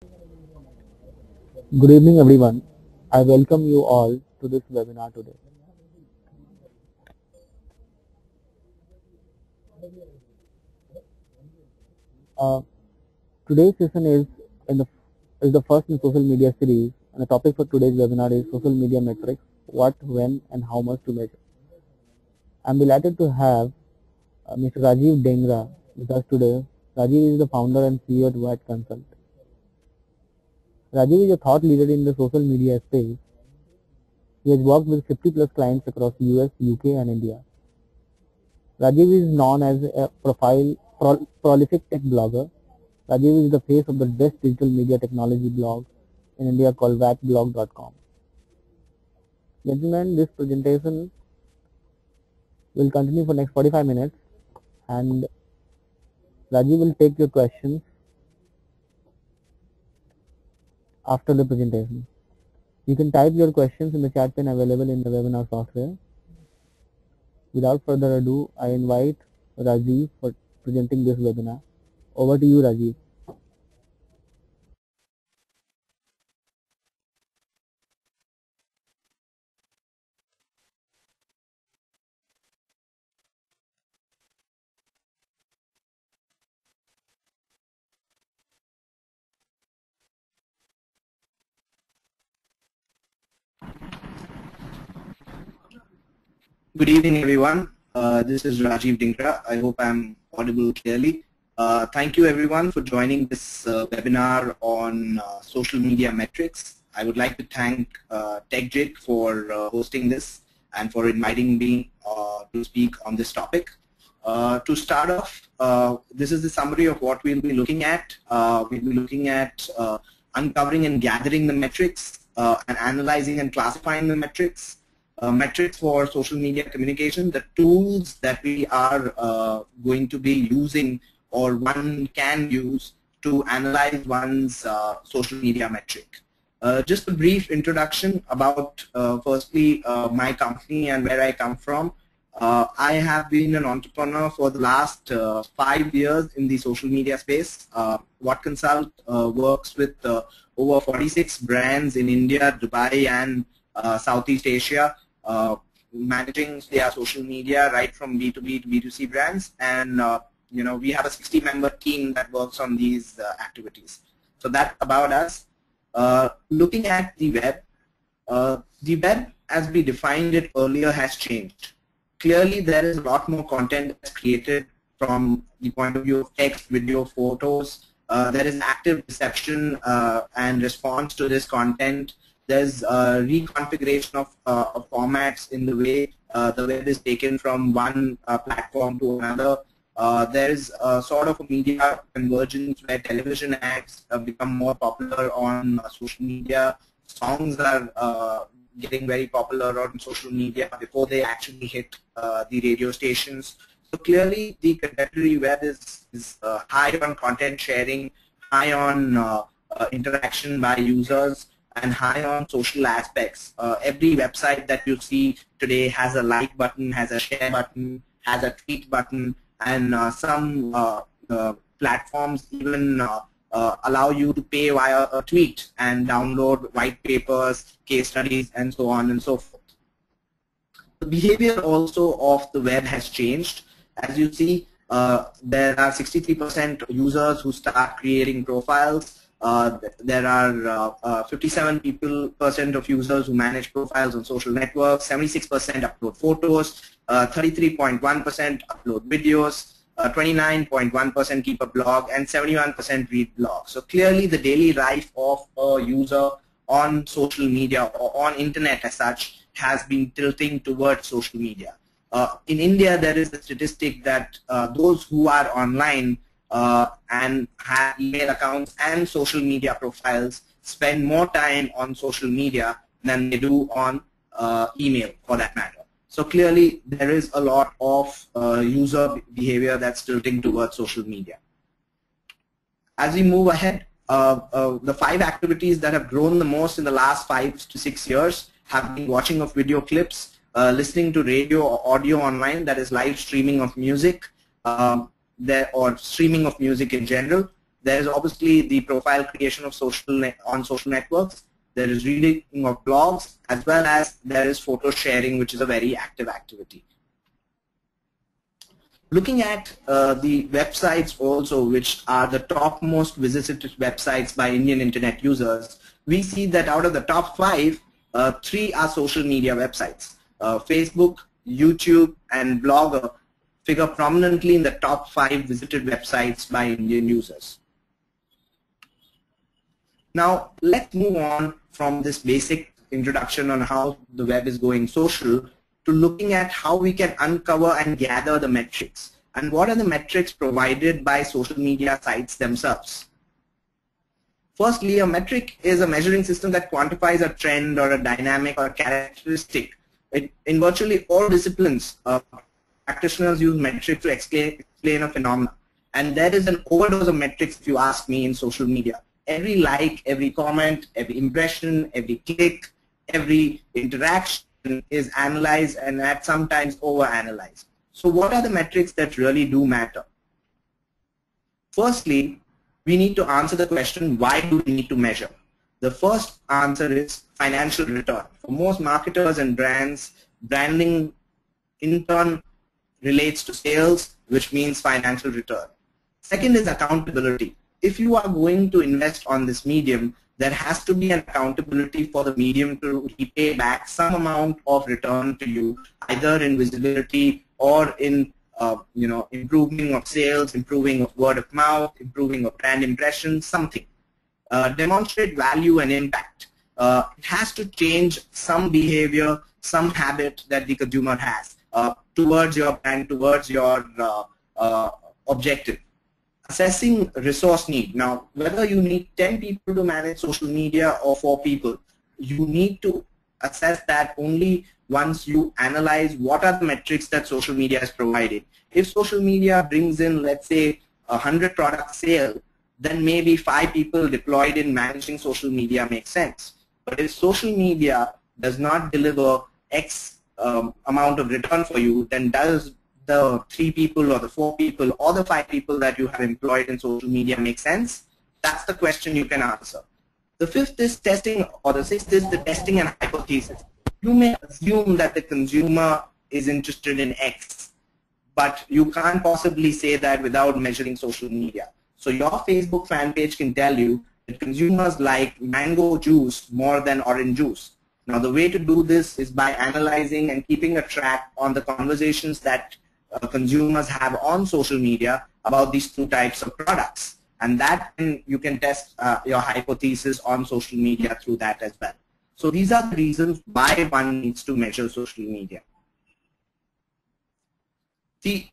Good evening, everyone. I welcome you all to this webinar today. Uh, Today's session is the first in social media series, and the topic for today's webinar is social media metrics: what, when, and how much to measure. I'm delighted to have Mr. Rajiv Dengra with us today. Rajiv is the founder and CEO at White Consult. Rajiv is a thought leader in the social media space. He has worked with 50 plus clients across US, UK, and India. Rajiv is known as a prolific tech blogger. Rajiv is the face of the best digital media technology blog in India called vatblog.com. Gentlemen, this presentation will continue for next 45 minutes and Rajiv will take your questions after the presentation. You can type your questions in the chat pane available in the webinar software. Without further ado, I invite Rajiv for presenting this webinar. Over to you, Rajiv. Good evening, everyone. This is Rajiv Dingra. I hope I'm audible clearly. Thank you, everyone, for joining this webinar on social media metrics. I would like to thank Techgig for hosting this and for inviting me to speak on this topic. To start off, this is the summary of what we'll be looking at. We'll be looking at uncovering and gathering the metrics and analyzing and classifying the metrics. Metrics for social media communication, the tools that we are going to be using or one can use to analyze one's social media metric. Just a brief introduction about firstly my company and where I come from. I have been an entrepreneur for the last 5 years in the social media space. What Consult works with over 46 brands in India, Dubai, and Southeast Asia. Managing their social media right from B2B to B2C brands, and we have a 60-member team that works on these activities. So that's about us. Looking at the web as we defined it earlier has changed. Clearly, there is a lot more content that's created from the point of view of text, video, photos. There is active reception and response to this content. There's a reconfiguration of formats in the way the web is taken from one platform to another. There's a sort of a media convergence where television ads become more popular on social media. Songs are getting very popular on social media before they actually hit the radio stations. So clearly the contemporary web is high on content sharing, high on interaction by users, and high on social aspects. Every website that you see today has a like button, has a share button, has a tweet button, and some platforms even allow you to pay via a tweet and download white papers, case studies, and so on and so forth. The behavior also of the web has changed. As you see, there are 63% users who start creating profiles. There are 57% of users who manage profiles on social networks, 76% upload photos, 33.1% upload videos, 29.1% keep a blog, and 71% read blogs. So clearly the daily life of a user on social media or on internet as such has been tilting towards social media. In India, there is a statistic that those who are online and have email accounts and social media profiles spend more time on social media than they do on email for that matter. So clearly there is a lot of user behavior that's tilting towards social media. As we move ahead, the 5 activities that have grown the most in the last 5 to 6 years have been watching of video clips, listening to radio or audio online, that is live streaming of music, or streaming of music in general, There is obviously the profile creation of on social networks. There is reading of blogs, as well as there is photo sharing, which is a very active activity. Looking at the websites also, which are the top most visited websites by Indian internet users, we see that out of the top 5, 3 are social media websites. Facebook, YouTube, and Blogger figure prominently in the top 5 visited websites by Indian users. Now, let's move on from this basic introduction on how the web is going social to looking at how we can uncover and gather the metrics. And what are the metrics provided by social media sites themselves? Firstly, a metric is a measuring system that quantifies a trend or a dynamic or a characteristic. In virtually all disciplines, practitioners use metrics to explain a phenomenon. And there is an overdose of metrics, if you ask me, in social media. Every like, every comment, every impression, every click, every interaction is analyzed and at sometimes overanalyzed. So what are the metrics that really do matter? Firstly, we need to answer the question, why do we need to measure? The first answer is financial return. For most marketers and brands, branding in turn relates to sales, which means financial return. Second is accountability. If you are going to invest on this medium, there has to be an accountability for the medium to repay back some amount of return to you, either in visibility or in improving of sales, improving of word of mouth, improving of brand impressions, something. Demonstrate value and impact. It has to change some behavior, some habit that the consumer has towards your brand, towards your objective. Assessing resource need. Now, whether you need 10 people to manage social media or 4 people, you need to assess that only once you analyze what are the metrics that social media is providing. If social media brings in, let's say, 100 product sale, then maybe 5 people deployed in managing social media makes sense. But if social media does not deliver X amount of return for you, then does the 3 people or the 4 people or the 5 people that you have employed in social media make sense? That's the question you can answer. The 5th is testing, or the 6th is the testing and hypothesis. You may assume that the consumer is interested in X, but you can't possibly say that without measuring social media. So your Facebook fan page can tell you that consumers like mango juice more than orange juice. Now the way to do this is by analyzing and keeping a track on the conversations that consumers have on social media about these 2 types of products. And that you can test your hypothesis on social media through that as well. So these are the reasons why one needs to measure social media. The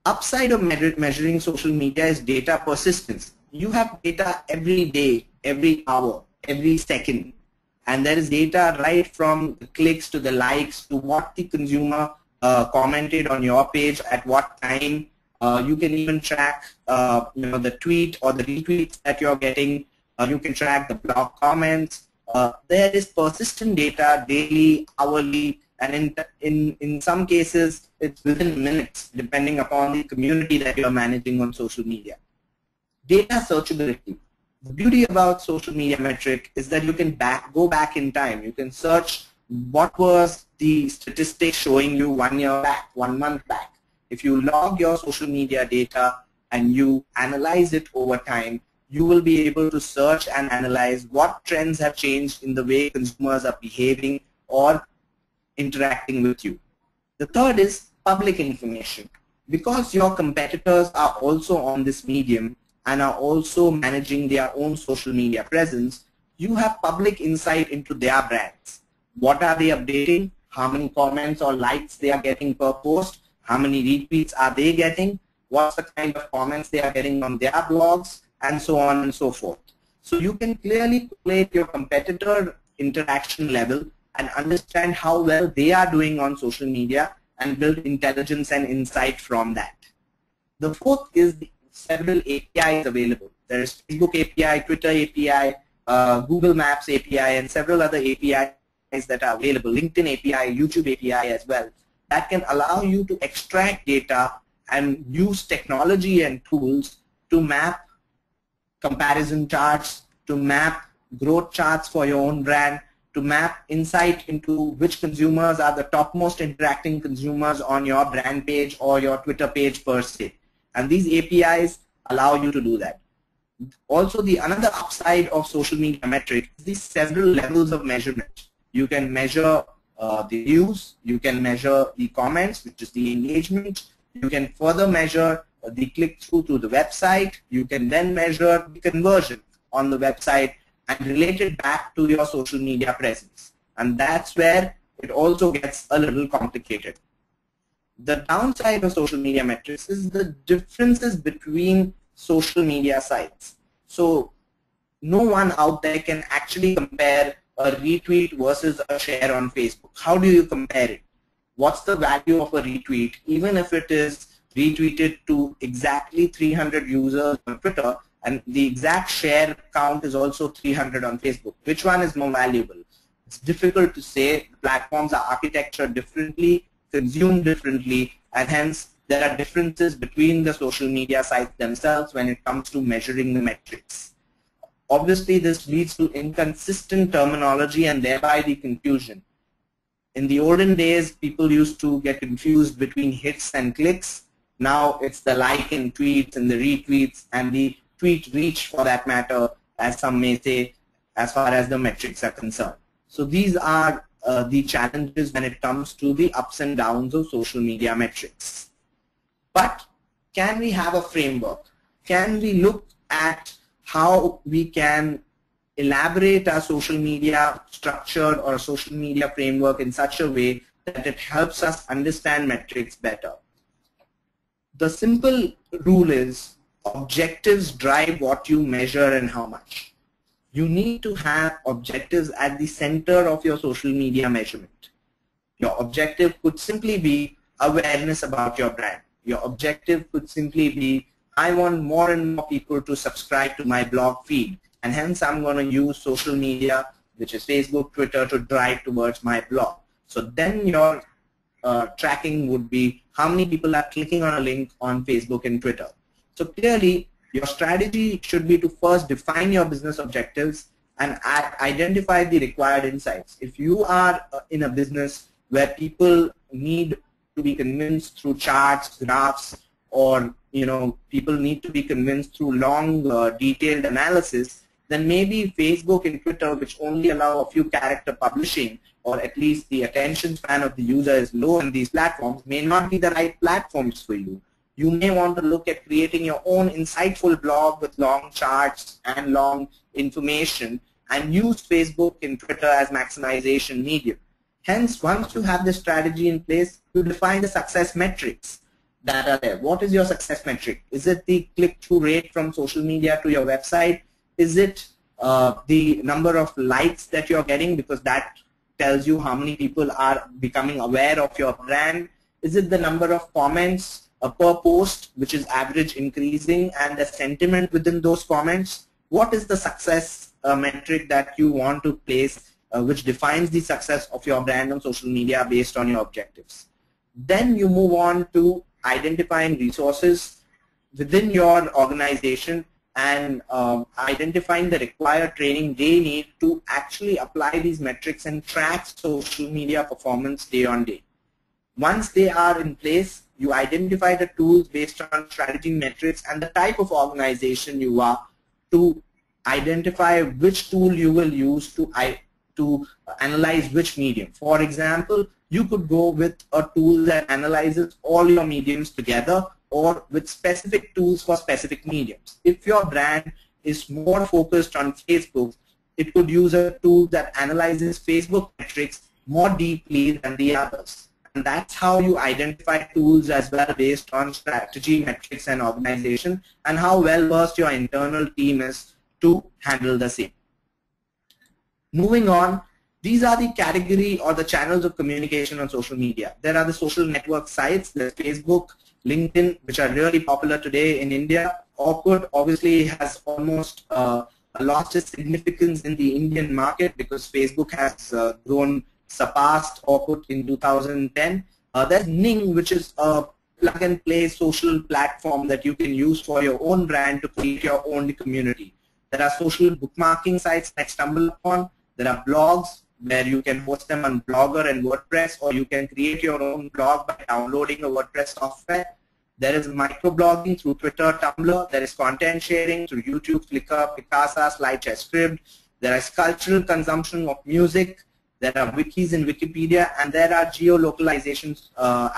upside of measuring social media is data persistence. You have data every day, every hour, every second. And there is data right from the clicks to the likes to what the consumer commented on your page at what time. You can even track the tweet or the retweets that you're getting. You can track the blog comments. There is persistent data daily, hourly, and in some cases it's within minutes, depending upon the community that you're managing on social media. Data searchability. The beauty about social media metric is that you can go back in time. You can search what was the statistics showing you 1 year back, 1 month back. If you log your social media data and you analyze it over time, you will be able to search and analyze what trends have changed in the way consumers are behaving or interacting with you. The third is public information. Because your competitors are also on this medium and are also managing their own social media presence, you have public insight into their brands. What are they updating? How many comments or likes they are getting per post? How many retweets are they getting? What's the kind of comments they are getting on their blogs? And so on and so forth. So you can clearly calculate your competitor interaction level and understand how well they are doing on social media and build intelligence and insight from that. The 4th is several APIs available. There is Facebook API, Twitter API, Google Maps API, and several other APIs that are available, LinkedIn API, YouTube API as well, that can allow you to extract data and use technology and tools to map comparison charts, to map growth charts for your own brand, to map insight into which consumers are the topmost interacting consumers on your brand page or your Twitter page per se. And these APIs allow you to do that. Also, the another upside of social media metrics is the several levels of measurement. You can measure the views, you can measure the comments, which is the engagement, you can further measure the click-through to the website, you can then measure the conversion on the website and relate it back to your social media presence. And that's where it also gets a little complicated. The downside of social media metrics is the differences between social media sites. So no one out there can actually compare a retweet versus a share on Facebook. How do you compare it? What's the value of a retweet, even if it is retweeted to exactly 300 users on Twitter and the exact share count is also 300 on Facebook? Which one is more valuable? It's difficult to say. Platforms are architectured differently, consumed differently, and hence there are differences between the social media sites themselves when it comes to measuring the metrics. Obviously, this leads to inconsistent terminology and thereby the confusion. In the olden days, people used to get confused between hits and clicks. Now it's the like and tweets and the retweets and the tweet reach, for that matter, as some may say, as far as the metrics are concerned. So these are the challenges when it comes to the ups and downs of social media metrics. But can we have a framework? Can we look at how we can elaborate our social media structure or social media framework in such a way that it helps us understand metrics better? The simple rule is objectives drive what you measure and how much. You need to have objectives at the center of your social media measurement. Your objective could simply be awareness about your brand. Your objective could simply be, I want more and more people to subscribe to my blog feed, and hence I'm going to use social media, which is Facebook, Twitter, to drive towards my blog. So then your tracking would be how many people are clicking on a link on Facebook and Twitter. So clearly, your strategy should be to first define your business objectives and identify the required insights. If you are in a business where people need to be convinced through charts, graphs, or people need to be convinced through long, detailed analysis, then maybe Facebook and Twitter, which only allow a few character publishing, or at least the attention span of the user is low on these platforms, may not be the right platforms for you. You may want to look at creating your own insightful blog with long charts and long information and use Facebook and Twitter as maximization medium. Hence, once you have this strategy in place, you define the success metrics that are there. What is your success metric? Is it the click-through rate from social media to your website? Is it the number of likes that you're getting, because that tells you how many people are becoming aware of your brand? Is it the number of comments per post, which is average increasing, and the sentiment within those comments? What is the success metric that you want to place, which defines the success of your brand on social media based on your objectives? Then you move on to identifying resources within your organization and identifying the required training they need to actually apply these metrics and track social media performance day on day. Once they are in place, you identify the tools based on strategy metrics and the type of organization you are to identify which tool you will use to analyze which medium. For example, you could go with a tool that analyzes all your mediums together, or with specific tools for specific mediums. If your brand is more focused on Facebook, it could use a tool that analyzes Facebook metrics more deeply than the others. And that's how you identify tools as well based on strategy, metrics, and organization, and how well versed your internal team is to handle the same. Moving on, these are the category or the channels of communication on social media. There are the social network sites, there's Facebook, LinkedIn, which are really popular today in India. Orkut obviously has almost lost its significance in the Indian market because Facebook has surpassed Orkut in 2010. There's Ning, which is a plug and play social platform that you can use for your own brand to create your own community. There are social bookmarking sites like StumbleUpon. There are blogs where you can host them on Blogger and WordPress, or you can create your own blog by downloading a WordPress software. There is microblogging through Twitter, Tumblr. There is content sharing through YouTube, Flickr, Picasa, SlideShare, Scribd. There is cultural consumption of music. There are wikis in Wikipedia, and there are geolocalization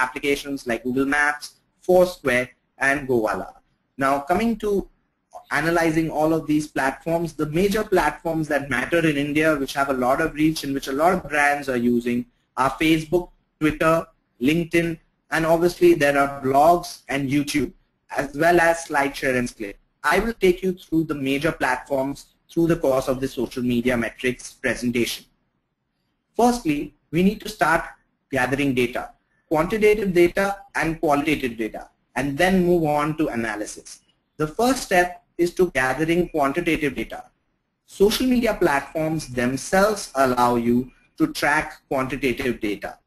applications like Google Maps, Foursquare, and Gowalla. Now, coming to analyzing all of these platforms, the major platforms that matter in India, which have a lot of reach and which a lot of brands are using, are Facebook, Twitter, LinkedIn, and obviously there are blogs and YouTube, as well as SlideShare and Scribd. I will take you through the major platforms through the course of this social media metrics presentation. Firstly, we need to start gathering data, quantitative data and qualitative data, and then move on to analysis. The first step is to gathering quantitative data. Social media platforms themselves allow you to track quantitative data.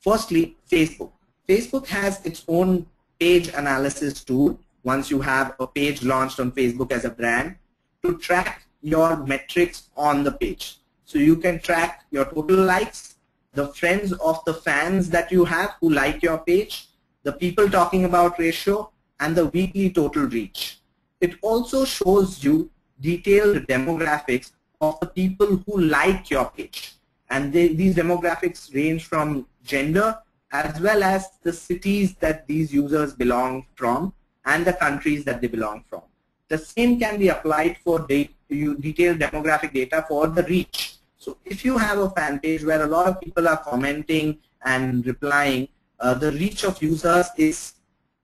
Firstly, Facebook. Facebook has its own page analysis tool once you have a page launched on Facebook as a brand to track your metrics on the page. So you can track your total likes, the friends of the fans that you have who like your page, the people talking about ratio, and the weekly total reach. It also shows you detailed demographics of the people who like your page. And these demographics range from gender as well as the cities that these users belong from and the countries that they belong from. The same can be applied for detailed demographic data for the reach. So if you have a fan page where a lot of people are commenting and replying, the reach of users is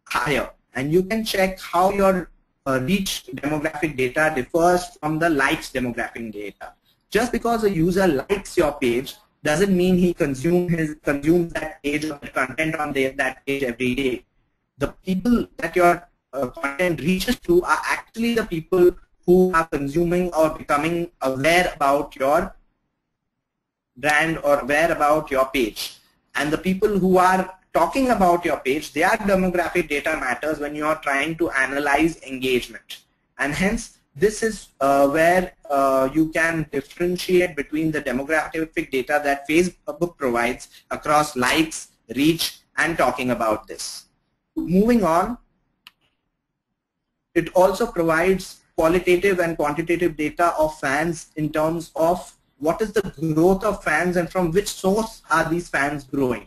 higher. And you can check how your reach demographic data differs from the likes demographic data. Just because a user likes your page doesn't mean he consumes that page or the content on that page every day. The people that your content reaches to are actually the people who are consuming or becoming aware about your brand or aware about your page. And the people who are talking about your page, their demographic data matters when you are trying to analyze engagement. And hence, this is where you can differentiate between the demographic data that Facebook provides across likes, reach, and talking about this. Moving on, it also provides qualitative and quantitative data of fans in terms of what is the growth of fans and from which source are these fans growing.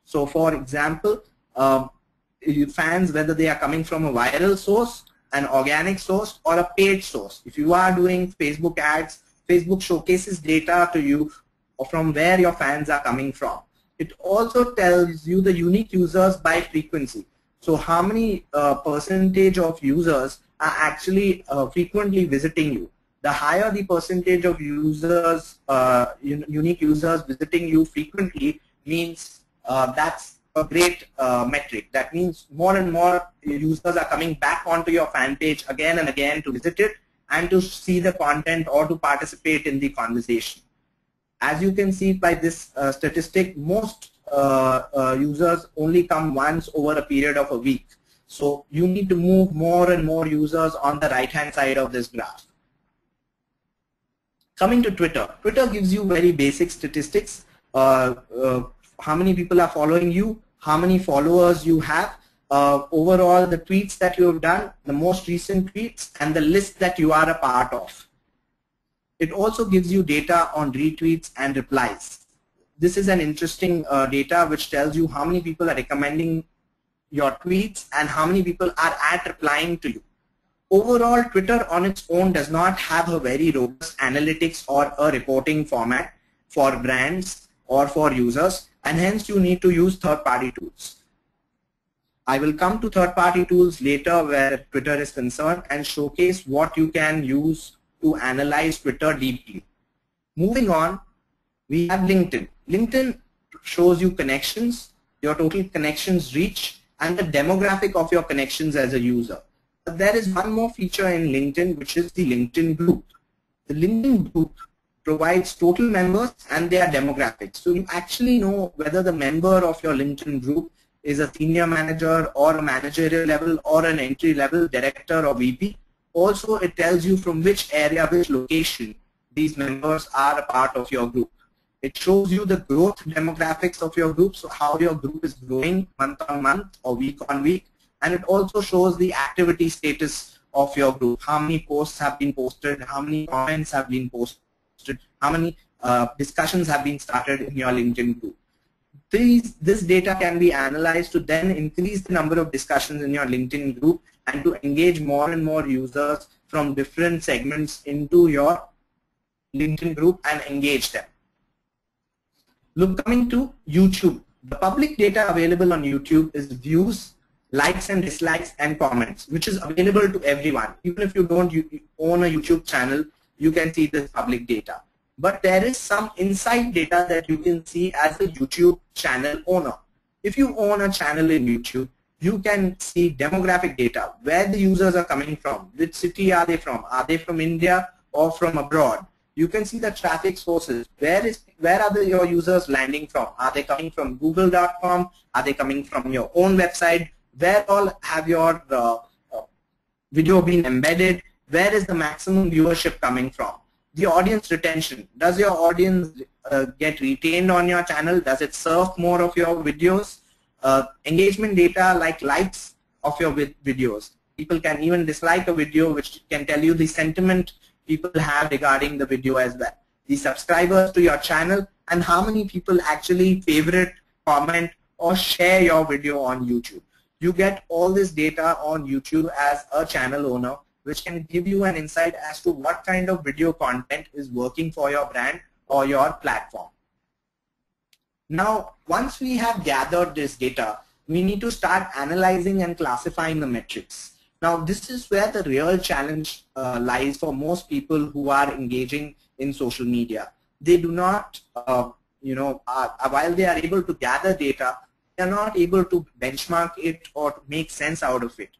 So for example, fans, whether they are coming from a viral source, an organic source, or a paid source. If you are doing Facebook ads, Facebook showcases data to you from where your fans are coming from. It also tells you the unique users by frequency. So how many percentage of users are actually frequently visiting you. The higher the percentage of users, unique users visiting you frequently means that's a great metric. That means more and more users are coming back onto your fan page again and again to visit it and to see the content or to participate in the conversation. As you can see by this statistic, most users only come once over a period of a week. So you need to move more and more users on the right-hand side of this graph. Coming to Twitter. Twitter gives you very basic statistics. How many people are following you, how many followers you have, overall the tweets that you have done, the most recent tweets, and the list that you are a part of. It also gives you data on retweets and replies. This is an interesting data which tells you how many people are recommending your tweets and how many people are replying to you. Overall, Twitter on its own does not have a very robust analytics or a reporting format for brands or for users, and hence you need to use third-party tools. I will come to third-party tools later where Twitter is concerned and showcase what you can use to analyze Twitter deeply. Moving on, we have LinkedIn. LinkedIn shows you connections, your total connections reach, and the demographic of your connections as a user. But there is one more feature in LinkedIn, which is the LinkedIn group. The LinkedIn group provides total members and their demographics. So you actually know whether the member of your LinkedIn group is a senior manager or a managerial level or an entry level director or VP. Also, it tells you from which area, which location these members are a part of your group. It shows you the growth demographics of your group, so how your group is growing month on month or week on week. And it also shows the activity status of your group. How many posts have been posted, how many comments have been posted, how many discussions have been started in your LinkedIn group. This data can be analyzed to then increase the number of discussions in your LinkedIn group and to engage more and more users from different segments into your LinkedIn group and engage them. Look, coming to YouTube, the public data available on YouTube is views, likes and dislikes and comments, which is available to everyone. Even if you don't own a YouTube channel, you can see this public data. But there is some inside data that you can see as a YouTube channel owner. If you own a channel in YouTube, you can see demographic data, where the users are coming from, which city are they from India or from abroad. You can see the traffic sources. Where are your users landing from? Are they coming from google.com? Are they coming from your own website? Where all have your video been embedded? Where is the maximum viewership coming from? The audience retention. Does your audience get retained on your channel? Does it serve more of your videos? Engagement data like likes of your videos. People can even dislike a video, which can tell you the sentiment people have regarding the video as well. The subscribers to your channel and how many people actually favorite, comment or share your video on YouTube. You get all this data on YouTube as a channel owner, which can give you an insight as to what kind of video content is working for your brand or your platform. Now, once we have gathered this data, we need to start analyzing and classifying the metrics. Now, this is where the real challenge lies for most people who are engaging in social media. They do not, while they are able to gather data, they are not able to benchmark it or make sense out of it.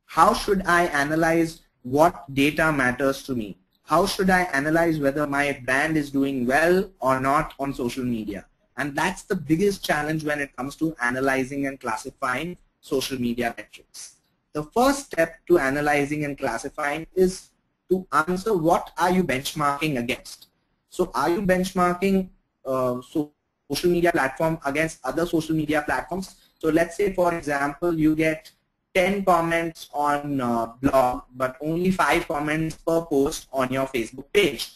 How should I analyze what data matters to me? How should I analyze whether my brand is doing well or not on social media? And that's the biggest challenge when it comes to analyzing and classifying social media metrics. The first step to analyzing and classifying is to answer what are you benchmarking against. So are you benchmarking social media platform against other social media platforms? So let's say, for example, you get 10 comments on blog, but only 5 comments per post on your Facebook page.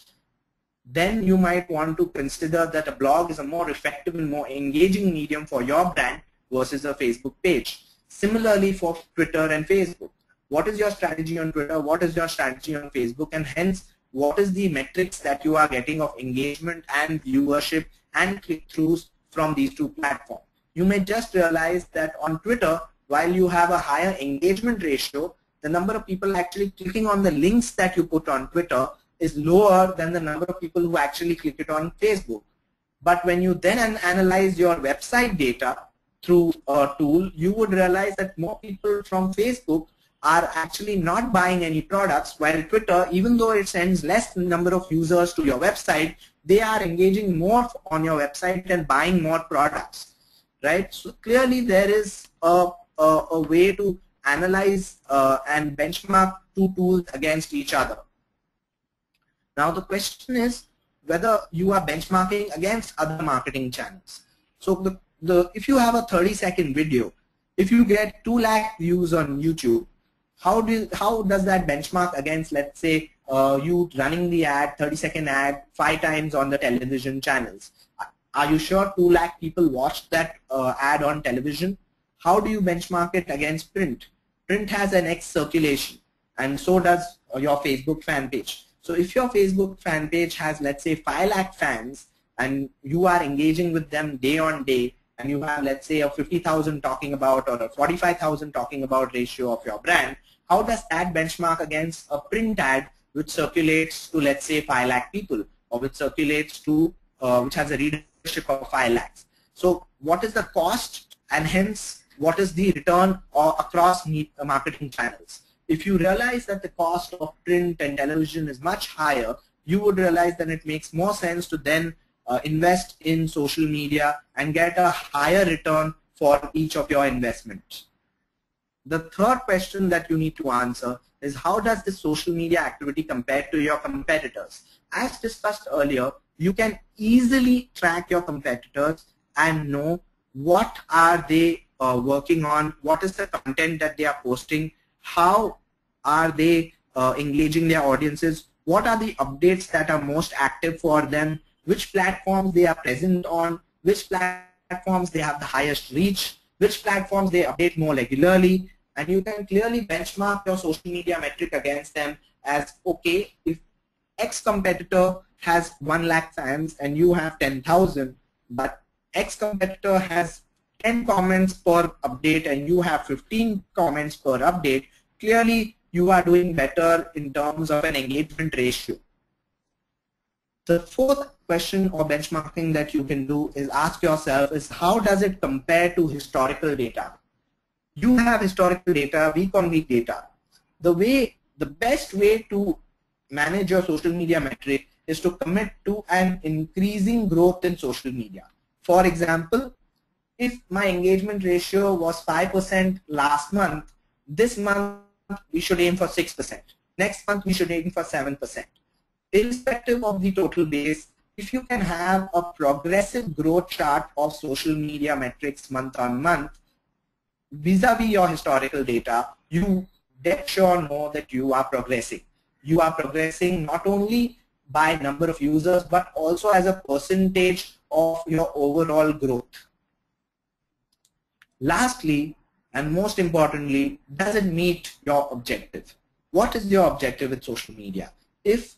Then you might want to consider that a blog is a more effective and more engaging medium for your brand versus a Facebook page. Similarly for Twitter and Facebook. What is your strategy on Twitter? What is your strategy on Facebook? And hence, what is the metrics that you are getting of engagement and viewership and click-throughs from these two platforms? You may just realize that on Twitter, while you have a higher engagement ratio, the number of people actually clicking on the links that you put on Twitter is lower than the number of people who actually click it on Facebook. But when you then analyze your website data through a tool, you would realize that more people from Facebook are actually not buying any products, while Twitter, even though it sends less number of users to your website, they are engaging more on your website and buying more products, right? So clearly there is a way to analyze and benchmark two tools against each other. Now the question is whether you are benchmarking against other marketing channels. So if you have a 30-second video, if you get 2 lakh views on YouTube, how does that benchmark against, let's say, you running the ad, 30-second ad 5 times on the television channels? Are you sure 2 lakh people watched that ad on television? How do you benchmark it against print? Print has an X circulation, and so does your Facebook fan page. So if your Facebook fan page has, let's say, 5 lakh fans, and you are engaging with them day on day, and you have, let's say, a 50,000 talking about or a 45,000 talking about ratio of your brand, how does that benchmark against a print ad which circulates to, let's say, 5 lakh people, or which circulates to, which has a readership of 5 lakhs? So what is the cost, and hence what is the return across marketing channels? If you realize that the cost of print and television is much higher, you would realize that it makes more sense to then invest in social media and get a higher return for each of your investments. The third question that you need to answer is, how does this social media activity compare to your competitors? As discussed earlier, you can easily track your competitors and know what are they working on, what is the content that they are posting, how are they engaging their audiences, what are the updates that are most active for them, which platforms they are present on, which platforms they have the highest reach, which platforms they update more regularly, and you can clearly benchmark your social media metric against them as, okay, if X competitor has 1 lakh fans and you have 10,000, but X competitor has 10 comments per update and you have 15 comments per update, clearly you are doing better in terms of an engagement ratio. The fourth question or benchmarking that you can do is ask yourself is, how does it compare to historical data? You have historical data, week on week data. The best way to manage your social media metric is to commit to an increasing growth in social media. For example, if my engagement ratio was 5% last month, this month we should aim for 6%. Next month we should aim for 7%. Irrespective of the total base, if you can have a progressive growth chart of social media metrics month on month, vis-a-vis your historical data, you dead sure know that you are progressing. You are progressing not only by number of users, but also as a percentage of your overall growth. Lastly, and most importantly, does it meet your objective? What is your objective with social media? If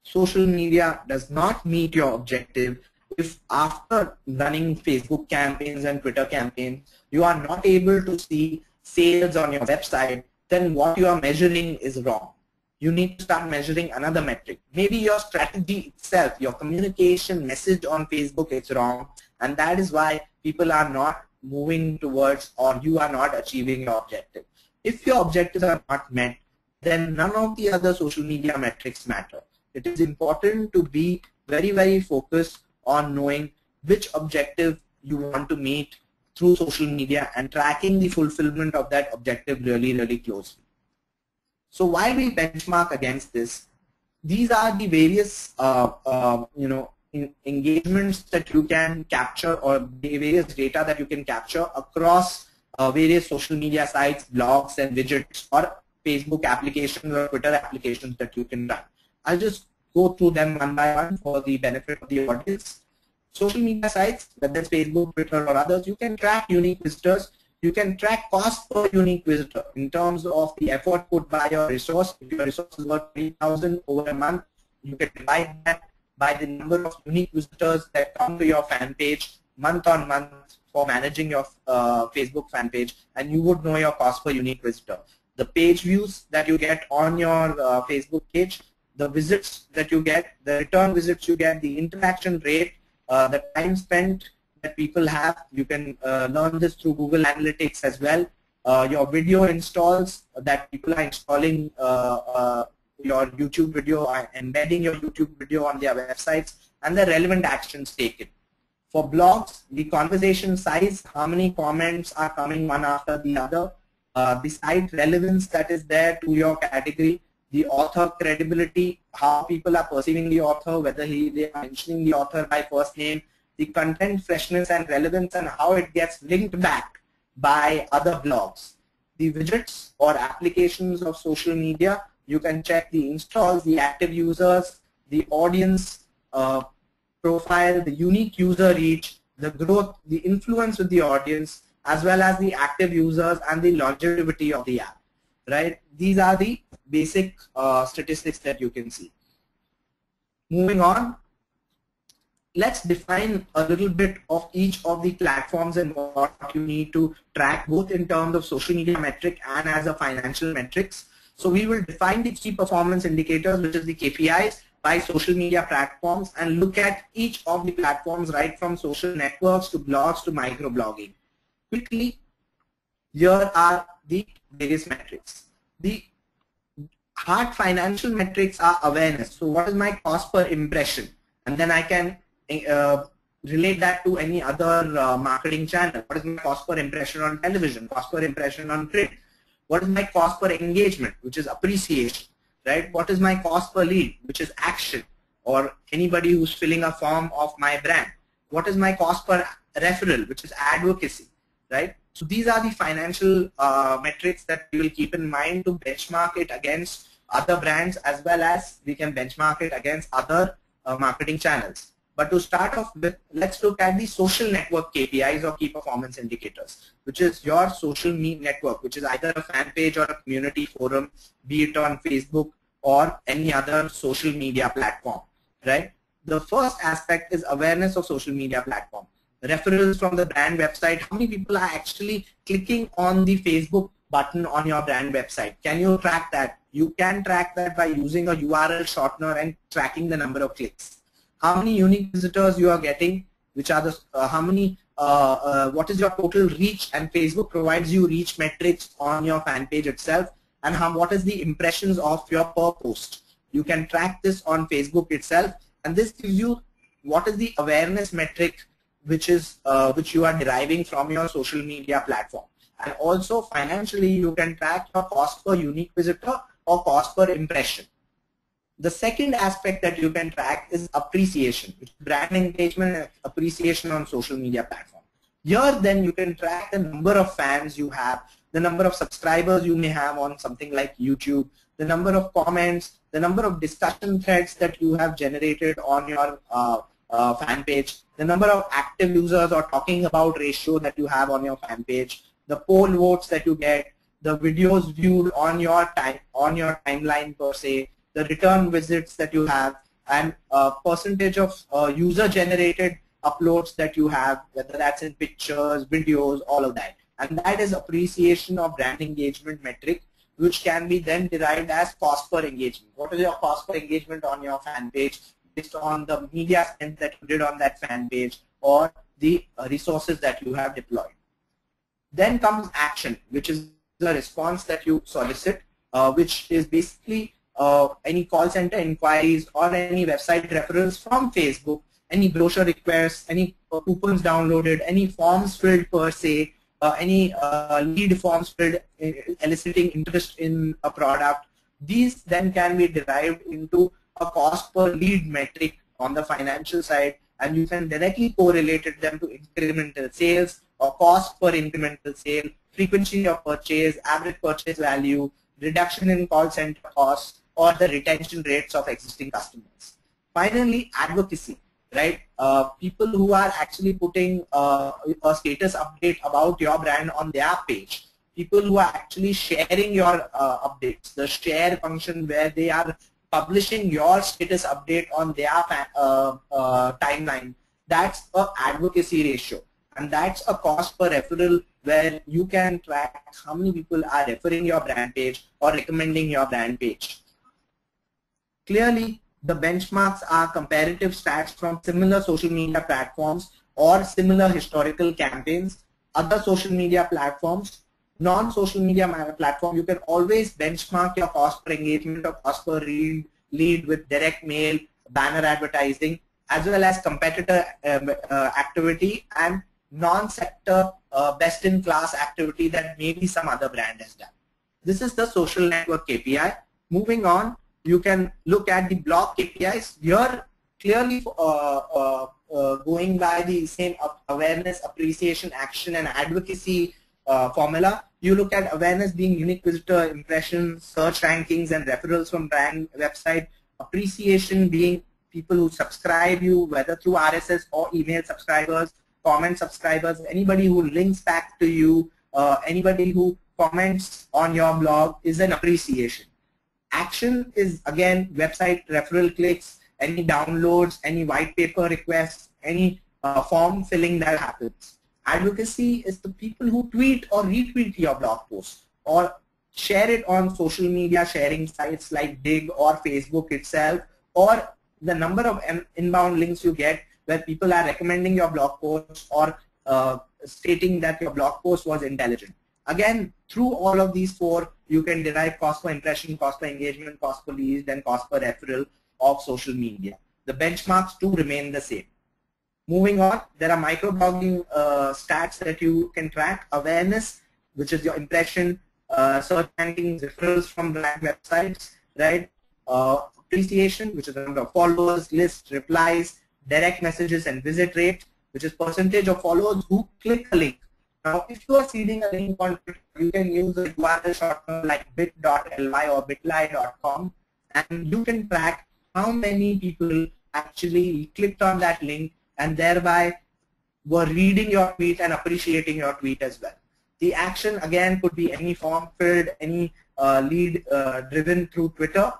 social media does not meet your objective, if after running Facebook campaigns and Twitter campaigns, you are not able to see sales on your website, then what you are measuring is wrong. You need to start measuring another metric. Maybe your strategy itself, your communication message on Facebook is wrong, and that is why people are not moving towards, or you are not achieving your objective. If your objectives are not met, then none of the other social media metrics matter. It is important to be very, very focused on knowing which objective you want to meet through social media and tracking the fulfillment of that objective really, really closely. So while we benchmark against this, these are the various engagements that you can capture, or the various data that you can capture across various social media sites, blogs and widgets, or Facebook applications or Twitter applications that you can run. I'll just go through them one by one for the benefit of the audience. Social media sites, whether it's Facebook, Twitter or others, you can track unique visitors. You can track cost per unique visitor in terms of the effort put by your resource. If your resource is worth 3,000 over a month, you can divide that by the number of unique visitors that come to your fan page month on month for managing your Facebook fan page, and you would know your cost per unique visitor. The page views that you get on your Facebook page, the visits that you get, the return visits you get, the interaction rate, the time spent that people have. You can learn this through Google Analytics as well. Your video installs that people are installing your YouTube video, embedding your YouTube video on their websites, and the relevant actions taken. For blogs, the conversation size, how many comments are coming one after the other, the site relevance that is there to your category, the author credibility, how people are perceiving the author, whether they are mentioning the author by first name, the content freshness and relevance, and how it gets linked back by other blogs. The widgets or applications of social media, you can check the installs, the active users, the audience profile, the unique user reach, the growth, the influence with the audience, as well as the active users and the longevity of the app, right? These are the basic statistics that you can see. Moving on, let's define a little bit of each of the platforms and what you need to track, both in terms of social media metric and as a financial metrics. So we will define the key performance indicators, which is the KPIs, by social media platforms, and look at each of the platforms, right from social networks to blogs to microblogging. Quickly, here are the various metrics. The hard financial metrics are awareness. So what is my cost per impression? And then I can relate that to any other marketing channel. What is my cost per impression on television, cost per impression on print? What is my cost per engagement, which is appreciation, right? What is my cost per lead, which is action, or anybody who's filling a form of my brand? What is my cost per referral, which is advocacy, right? So these are the financial metrics that we will keep in mind to benchmark it against other brands, as well as we can benchmark it against other marketing channels. But to start off with, let's look at the social network KPIs or key performance indicators, which is your social media network, which is either a fan page or a community forum, be it on Facebook or any other social media platform, right? The first aspect is awareness of social media platform. Referrals from the brand website. How many people are actually clicking on the Facebook button on your brand website? Can you track that? You can track that by using a URL shortener and tracking the number of clicks. How many unique visitors you are getting, which are the what is your total reach, and Facebook provides you reach metrics on your fan page itself, and what is the impressions of your per post. You can track this on Facebook itself, and this gives you what is the awareness metric which you are deriving from your social media platform. And also financially, you can track your cost per unique visitor or cost per impression. The second aspect that you can track is appreciation, which is brand engagement and appreciation on social media platform. Here then you can track the number of fans you have, the number of subscribers you may have on something like YouTube, the number of comments, the number of discussion threads that you have generated on your fan page, the number of active users or talking about ratio that you have on your fan page, the poll votes that you get, the videos viewed on your timeline per se, the return visits that you have, and percentage of user-generated uploads that you have, whether that's in pictures, videos, all of that. And that is appreciation of brand engagement metric, which can be then derived as cost per engagement. What is your cost per engagement on your fan page based on the media spend that you did on that fan page or the resources that you have deployed. Then comes action, which is the response that you solicit, which is basically any call center inquiries or any website referrals from Facebook, any brochure requests, any coupons downloaded, any forms filled per se, any lead forms filled eliciting interest in a product. These then can be derived into a cost per lead metric on the financial side, and you can directly correlate them to incremental sales or cost per incremental sale, frequency of purchase, average purchase value, reduction in call center costs, or the retention rates of existing customers. Finally, advocacy, right? People who are actually putting a status update about your brand on their page, people who are actually sharing your updates, the share function where they are publishing your status update on their timeline, that's a advocacy ratio, and that's a cost per referral where you can track how many people are referring your brand page or recommending your brand page. Clearly, the benchmarks are comparative stats from similar social media platforms or similar historical campaigns, other social media platforms, non-social media platform. You can always benchmark your cost per engagement or cost per lead with direct mail, banner advertising, as well as competitor activity and non-sector best-in-class activity that maybe some other brand has done. This is the social network KPI. Moving on, you can look at the blog KPIs. Here, clearly going by the same awareness, appreciation, action, and advocacy formula, you look at awareness being unique visitor impressions, search rankings, and referrals from brand website. Appreciation being people who subscribe you, whether through RSS or email subscribers, comment subscribers, anybody who links back to you, anybody who comments on your blog is an appreciation. Action is again website referral clicks, any downloads, any white paper requests, any form filling that happens. Advocacy is the people who tweet or retweet your blog post or share it on social media sharing sites like Dig or Facebook itself, or the number of inbound links you get where people are recommending your blog post or stating that your blog post was intelligent. Again, through all of these four, you can derive cost per impression, cost per engagement, cost per lead, and cost per referral of social media. The benchmarks too remain the same. Moving on, there are microblogging stats that you can track. Awareness, which is your impression, search rankings, referrals from brand websites, right? Appreciation, which is the number of followers, lists, replies, direct messages, and visit rate, which is percentage of followers who click a link. Now, if you are seeding a link on Twitter, you can use a URL shortener like bit.ly or bitly.com, and you can track how many people actually clicked on that link and thereby were reading your tweet and appreciating your tweet as well. The action again could be any form filled, any lead driven through Twitter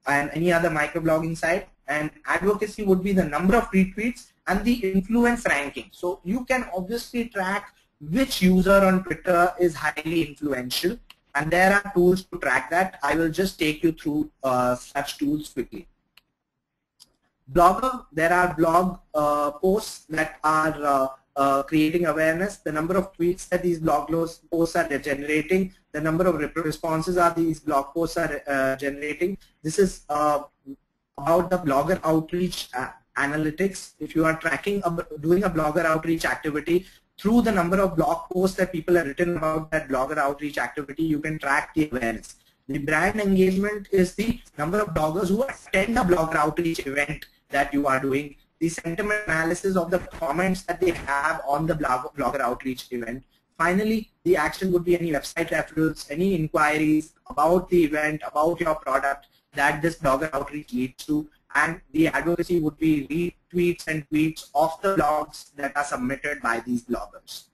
and any other microblogging site, and advocacy would be the number of retweets and the influence ranking. So you can obviously track which user on Twitter is highly influential, and there are tools to track that. I will just take you through such tools quickly. Blogger, there are blog posts that are creating awareness, the number of tweets that these blog posts are generating, the number of responses are these blog posts are generating. This is about the blogger outreach analytics. If you are tracking, doing a blogger outreach activity, through the number of blog posts that people have written about that blogger outreach activity, you can track the awareness. The brand engagement is the number of bloggers who attend a blogger outreach event that you are doing. The sentiment analysis of the comments that they have on the blogger outreach event. Finally, the action would be any website referrals, any inquiries about the event, about your product that this blogger outreach leads to, and the advocacy would be retweets and tweets of the blogs that are submitted by these bloggers.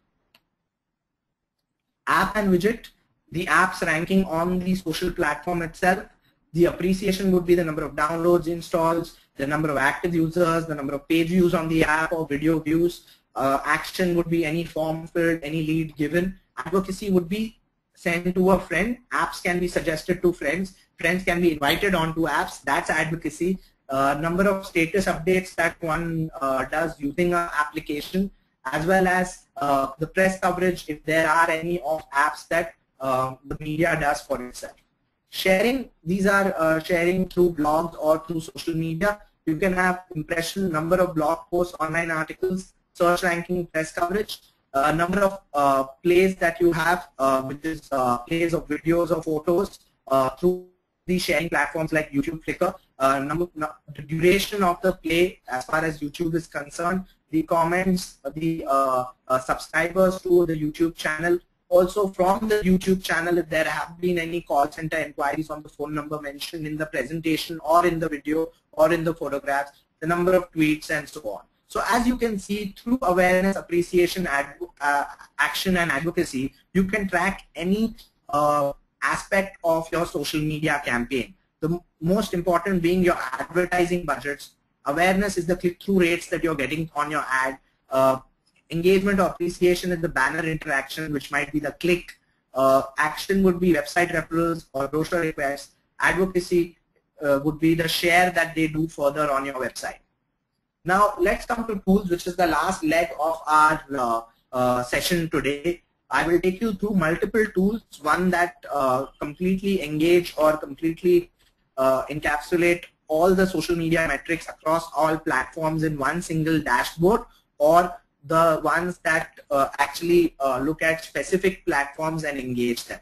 App and widget, the app's ranking on the social platform itself. The appreciation would be the number of downloads, installs, the number of active users, the number of page views on the app or video views. Action would be any form filled, any lead given. Advocacy would be sent to a friend. Apps can be suggested to friends. Friends can be invited onto apps. That's advocacy. Number of status updates that one does using an application, as well as the press coverage if there are any of apps that the media does for itself. Sharing, these are sharing through blogs or through social media. You can have impression, number of blog posts, online articles, search ranking, press coverage, number of plays that you have, which is plays of videos or photos through the sharing platforms like YouTube, Flickr, the duration of the play as far as YouTube is concerned, the comments, the subscribers to the YouTube channel. Also from the YouTube channel, if there have been any call center inquiries on the phone number mentioned in the presentation or in the video or in the photographs, the number of tweets and so on. So as you can see, through awareness, appreciation, action and advocacy, you can track any aspect of your social media campaign. The most important being your advertising budgets. Awareness is the click-through rates that you're getting on your ad. Engagement or appreciation is the banner interaction, which might be the click. Action would be website referrals or brochure requests. Advocacy would be the share that they do further on your website. Now let's come to tools, which is the last leg of our session today. I will take you through multiple tools, one that completely engage or completely encapsulate all the social media metrics across all platforms in one single dashboard, or the ones that actually look at specific platforms and engage them.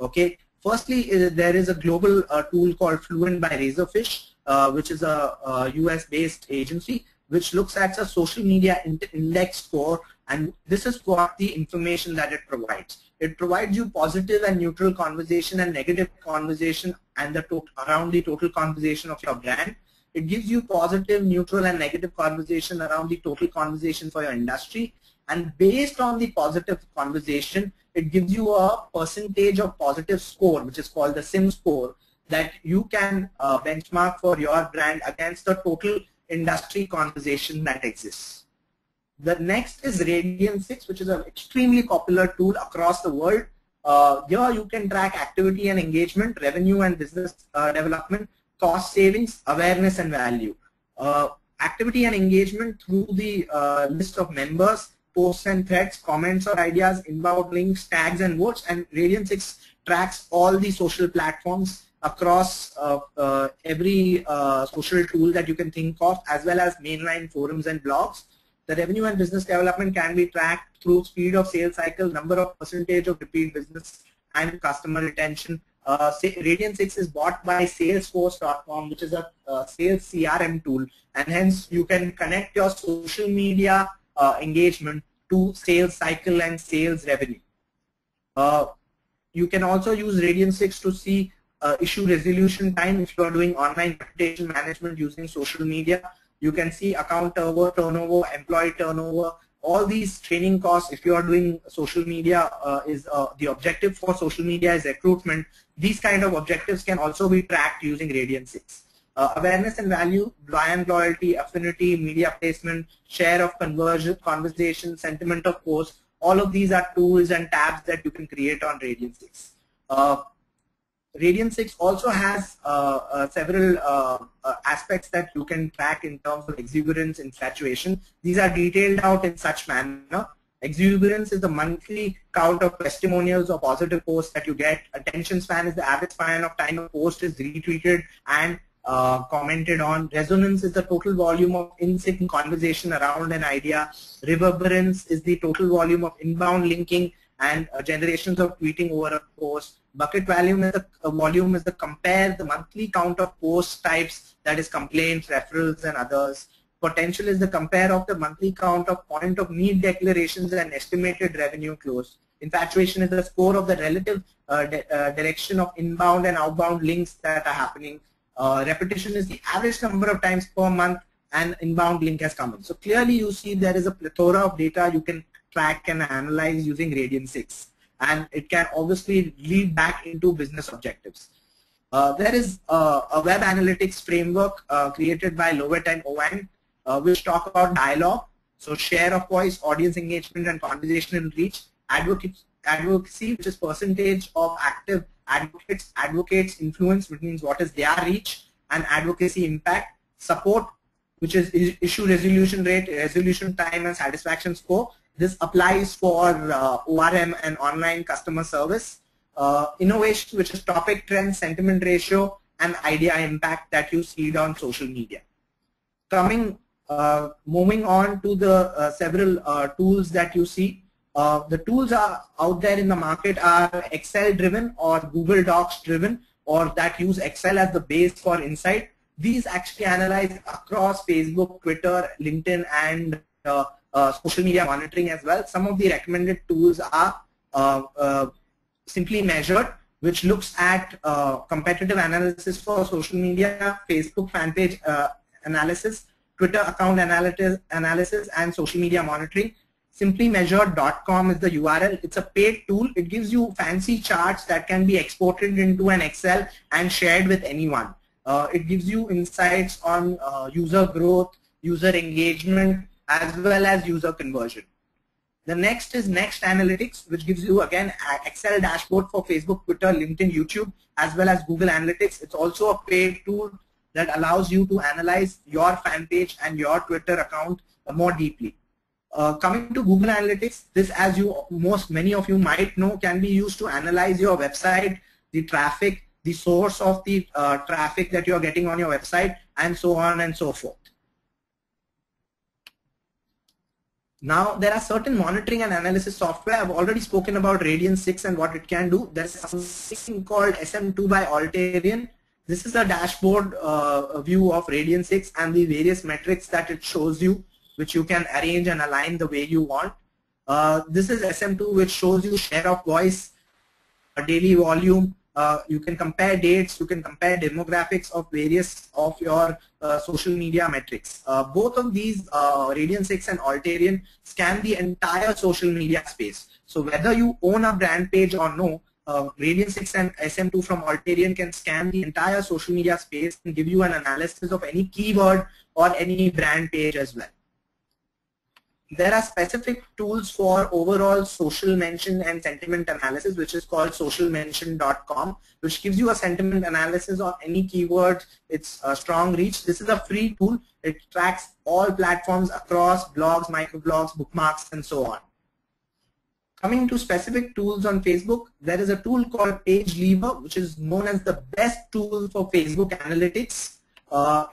Okay. Firstly, there is a global tool called Fluent by Razorfish, which is a US-based agency which looks at a social media index score, and this is what the information that it provides. It provides you positive and neutral conversation and negative conversation and the around the total conversation of your brand. It gives you positive, neutral, and negative conversation around the total conversation for your industry. And based on the positive conversation, it gives you a percentage of positive score, which is called the SIM score, that you can benchmark for your brand against the total industry conversation that exists. The next is Radian 6, which is an extremely popular tool across the world. Here you can track activity and engagement, revenue and business development, cost savings, awareness and value. Activity and engagement through the list of members, posts and threads, comments or ideas, inbound links, tags and votes, and Radian 6 tracks all the social platforms across every social tool that you can think of, as well as mainline forums and blogs. The revenue and business development can be tracked through speed of sales cycle, number of percentage of repeat business, and customer retention. Radian 6 is bought by Salesforce.com, which is a sales CRM tool, and hence you can connect your social media engagement to sales cycle and sales revenue. You can also use Radian 6 to see issue resolution time if you are doing online reputation management using social media. You can see account turnover, employee turnover, all these training costs. If you are doing social media, the objective for social media is recruitment. These kind of objectives can also be tracked using Radian 6. Awareness and value, brand loyalty, affinity, media placement, share of conversation, sentiment of post. All of these are tools and tabs that you can create on Radian 6. Radian 6 also has several aspects that you can track in terms of exuberance, infatuation. These are detailed out in such manner. Exuberance is the monthly count of testimonials or positive posts that you get. Attention span is the average span of time a post is retweeted and commented on. Resonance is the total volume of in-sync conversation around an idea. Reverberance is the total volume of inbound linking and generations of tweeting over a post. Bucket volume is the compare the monthly count of post types, that is complaints, referrals, and others. Potential is the compare of the monthly count of point of need declarations and estimated revenue close. Infatuation is the score of the relative direction of inbound and outbound links that are happening. Repetition is the average number of times per month an inbound link has come in. So clearly you see there is a plethora of data you can track and analyze using Radian 6, and it can obviously lead back into business objectives. There is a web analytics framework created by Lovett and Owen, which talk about dialogue, so share of voice, audience engagement, and conversational reach. Advocacy, which is percentage of active advocates influence, which means what is their reach, and advocacy impact. Support, which is issue resolution rate, resolution time, and satisfaction score. This applies for ORM and online customer service. Innovation, which is topic, trend, sentiment ratio, and idea impact that you see on social media. Moving on to the several tools that you see. The tools are out there in the market are Excel driven or Google Docs driven, or that use Excel as the base for insight. These actually analyze across Facebook, Twitter, LinkedIn, and social media monitoring as well. Some of the recommended tools are Simply Measured, which looks at competitive analysis for social media, Facebook fan page analysis, Twitter account analysis, and social media monitoring. Simplymeasure.com is the URL. It's a paid tool. It gives you fancy charts that can be exported into an Excel and shared with anyone. It gives you insights on user growth, user engagement, as well as user conversion. The next is Next Analytics, which gives you again Excel dashboard for Facebook, Twitter, LinkedIn, YouTube, as well as Google Analytics. It's also a paid tool that allows you to analyze your fan page and your Twitter account more deeply. Coming to Google Analytics, this, as many of you might know, can be used to analyze your website, the traffic, the source of the traffic that you are getting on your website, and so on and so forth. Now, there are certain monitoring and analysis software. I've already spoken about Radian 6 and what it can do. There's something called SM2 by Alterian. This is a dashboard view of Radian 6 and the various metrics that it shows you, which you can arrange and align the way you want. This is SM2, which shows you share of voice, daily volume. You can compare dates, you can compare demographics of various of your social media metrics. Both of these, Radian 6 and Alterian, scan the entire social media space. So whether you own a brand page or no, Radian 6 and SM2 from Alterian can scan the entire social media space and give you an analysis of any keyword or any brand page as well. There are specific tools for overall social mention and sentiment analysis, which is called socialmention.com, which gives you a sentiment analysis on any keyword, its strong reach. This is a free tool. It tracks all platforms across blogs, microblogs, bookmarks, and so on. Coming to specific tools on Facebook, there is a tool called Page Lever, which is known as the best tool for Facebook analytics.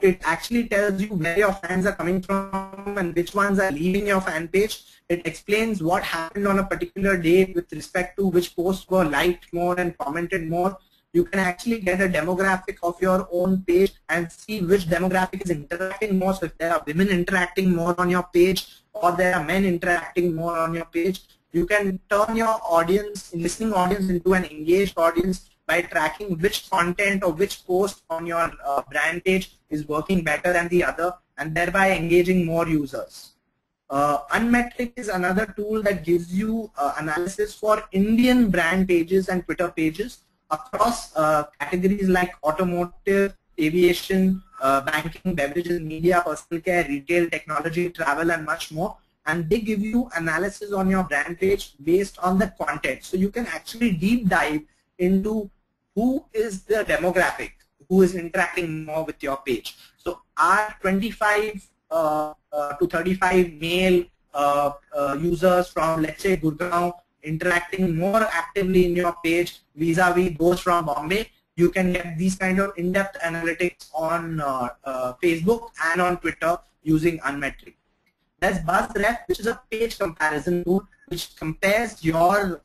It actually tells you where your fans are coming from from and which ones are leaving your fan page. It explains what happened on a particular day with respect to which posts were liked more and commented more. You can actually get a demographic of your own page and see which demographic is interacting more. So if there are women interacting more on your page or there are men interacting more on your page, you can turn your audience, listening audience, into an engaged audience by tracking which content or which post on your brand page is working better than the other, and thereby engaging more users. Unmetric is another tool that gives you analysis for Indian brand pages and Twitter pages across categories like automotive, aviation, banking, beverages, media, personal care, retail, technology, travel, and much more. And they give you analysis on your brand page based on the content. So you can actually deep dive into who is the demographic, who is interacting more with your page. So are 25 to 35 male users from, let's say, Gurgaon interacting more actively in your page vis-a-vis those from Bombay? You can get these kind of in-depth analytics on Facebook and on Twitter using Unmetric. There's BuzzRef, which is a page comparison tool which compares your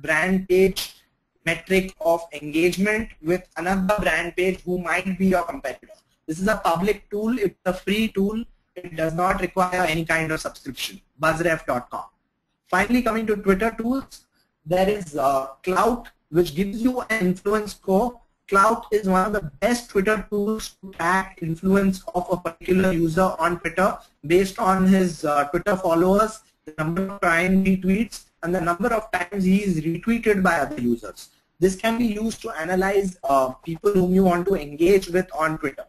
brand page metric of engagement with another brand page who might be your competitor. This is a public tool. It's a free tool. It does not require any kind of subscription. BuzzRef.com. Finally, coming to Twitter tools, there is Clout, which gives you an influence score. Clout is one of the best Twitter tools to track influence of a particular user on Twitter based on his Twitter followers, the number of times he tweets, and the number of times he is retweeted by other users. This can be used to analyze people whom you want to engage with on Twitter.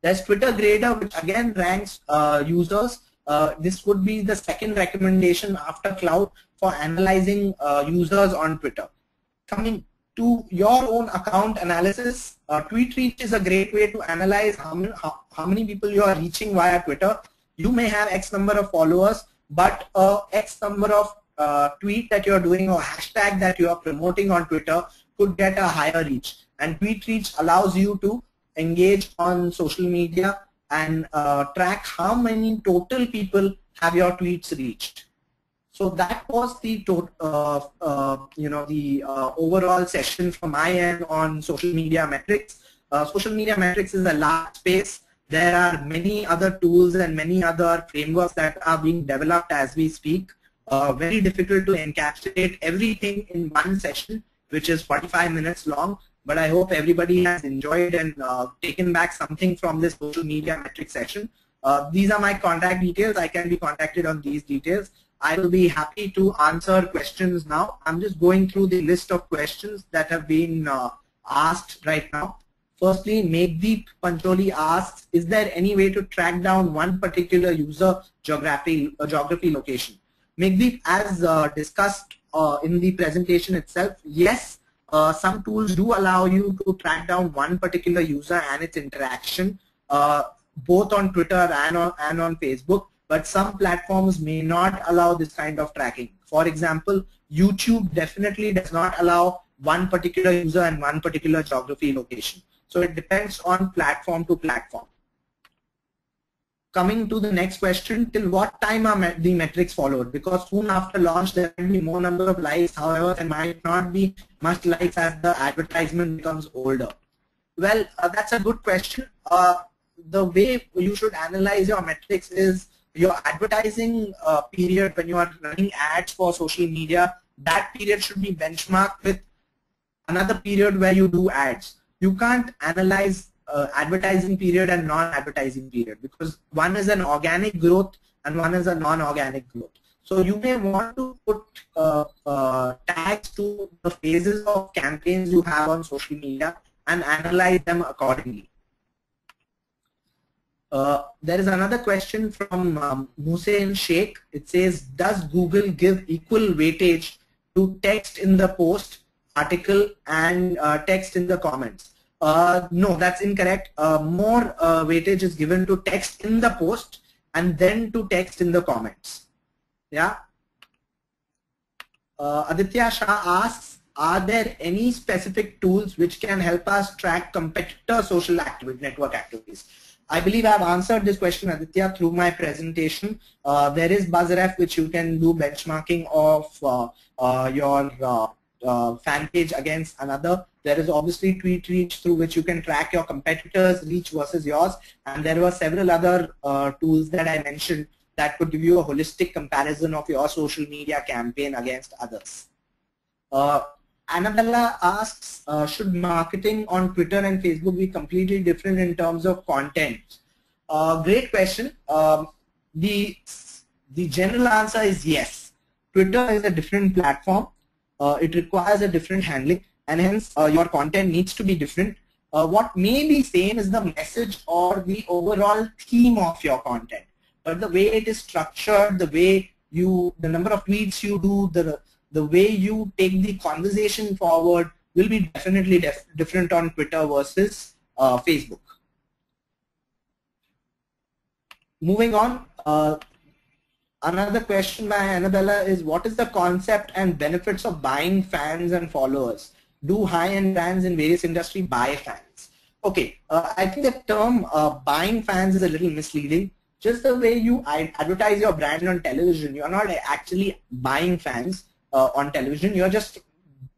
There's Twitter Grader, which again ranks users. This would be the second recommendation after Clout for analyzing users on Twitter. Coming to your own account analysis, Tweet Reach is a great way to analyze how many people you are reaching via Twitter. You may have X number of followers, but X number of tweet that you are doing or hashtag that you are promoting on Twitter could get a higher reach. And Tweet Reach allows you to engage on social media and track how many total people have your tweets reached. So that was the overall session from my end on social media metrics. Social media metrics is a large space. There are many other tools and many other frameworks that are being developed as we speak. Very difficult to encapsulate everything in one session, which is 45 minutes long. But I hope everybody has enjoyed and taken back something from this social media metrics session. These are my contact details. I can be contacted on these details. I will be happy to answer questions now. I'm just going through the list of questions that have been asked right now. Firstly, Megdeep Pancholi asks, is there any way to track down one particular user geography location? Megdeep, as discussed in the presentation itself, yes, some tools do allow you to track down one particular user and its interaction, both on Twitter and on Facebook. But some platforms may not allow this kind of tracking. For example, YouTube definitely does not allow one particular user and one particular geography location. So it depends on platform to platform. Coming to the next question, till what time are the metrics followed? Because soon after launch there will be more number of likes, however there might not be much likes as the advertisement becomes older. Well, that's a good question. The way you should analyze your metrics is your advertising period when you are running ads for social media. That period should be benchmarked with another period where you do ads. You can't analyze advertising period and non-advertising period because one is an organic growth and one is a non-organic growth. So you may want to put tags to the phases of campaigns you have on social media and analyze them accordingly. There is another question from Hussein Sheikh. It says, does Google give equal weightage to text in the post, article, and text in the comments? No, that's incorrect. More weightage is given to text in the post and then to text in the comments. Yeah. Aditya Shah asks, are there any specific tools which can help us track competitor social network activities? I believe I have answered this question, Aditya, through my presentation. There is BuzzRef, which you can do benchmarking of your fan page against another. There is obviously tweet reach, through which you can track your competitors' reach versus yours. And there were several other tools that I mentioned that could give you a holistic comparison of your social media campaign against others. Annabella asks, should marketing on Twitter and Facebook be completely different in terms of content? Great question. The general answer is yes. Twitter is a different platform. It requires a different handling, and hence your content needs to be different. What may be same is the message or the overall theme of your content, but the way it is structured, the number of tweets you do, the way you take the conversation forward will be definitely different on Twitter versus Facebook. Moving on, another question by Annabella is, what is the concept and benefits of buying fans and followers? Do high-end brands in various industries buy fans? Okay, I think the term buying fans is a little misleading. Just the way you advertise your brand on television, you're not actually buying fans on television, you're just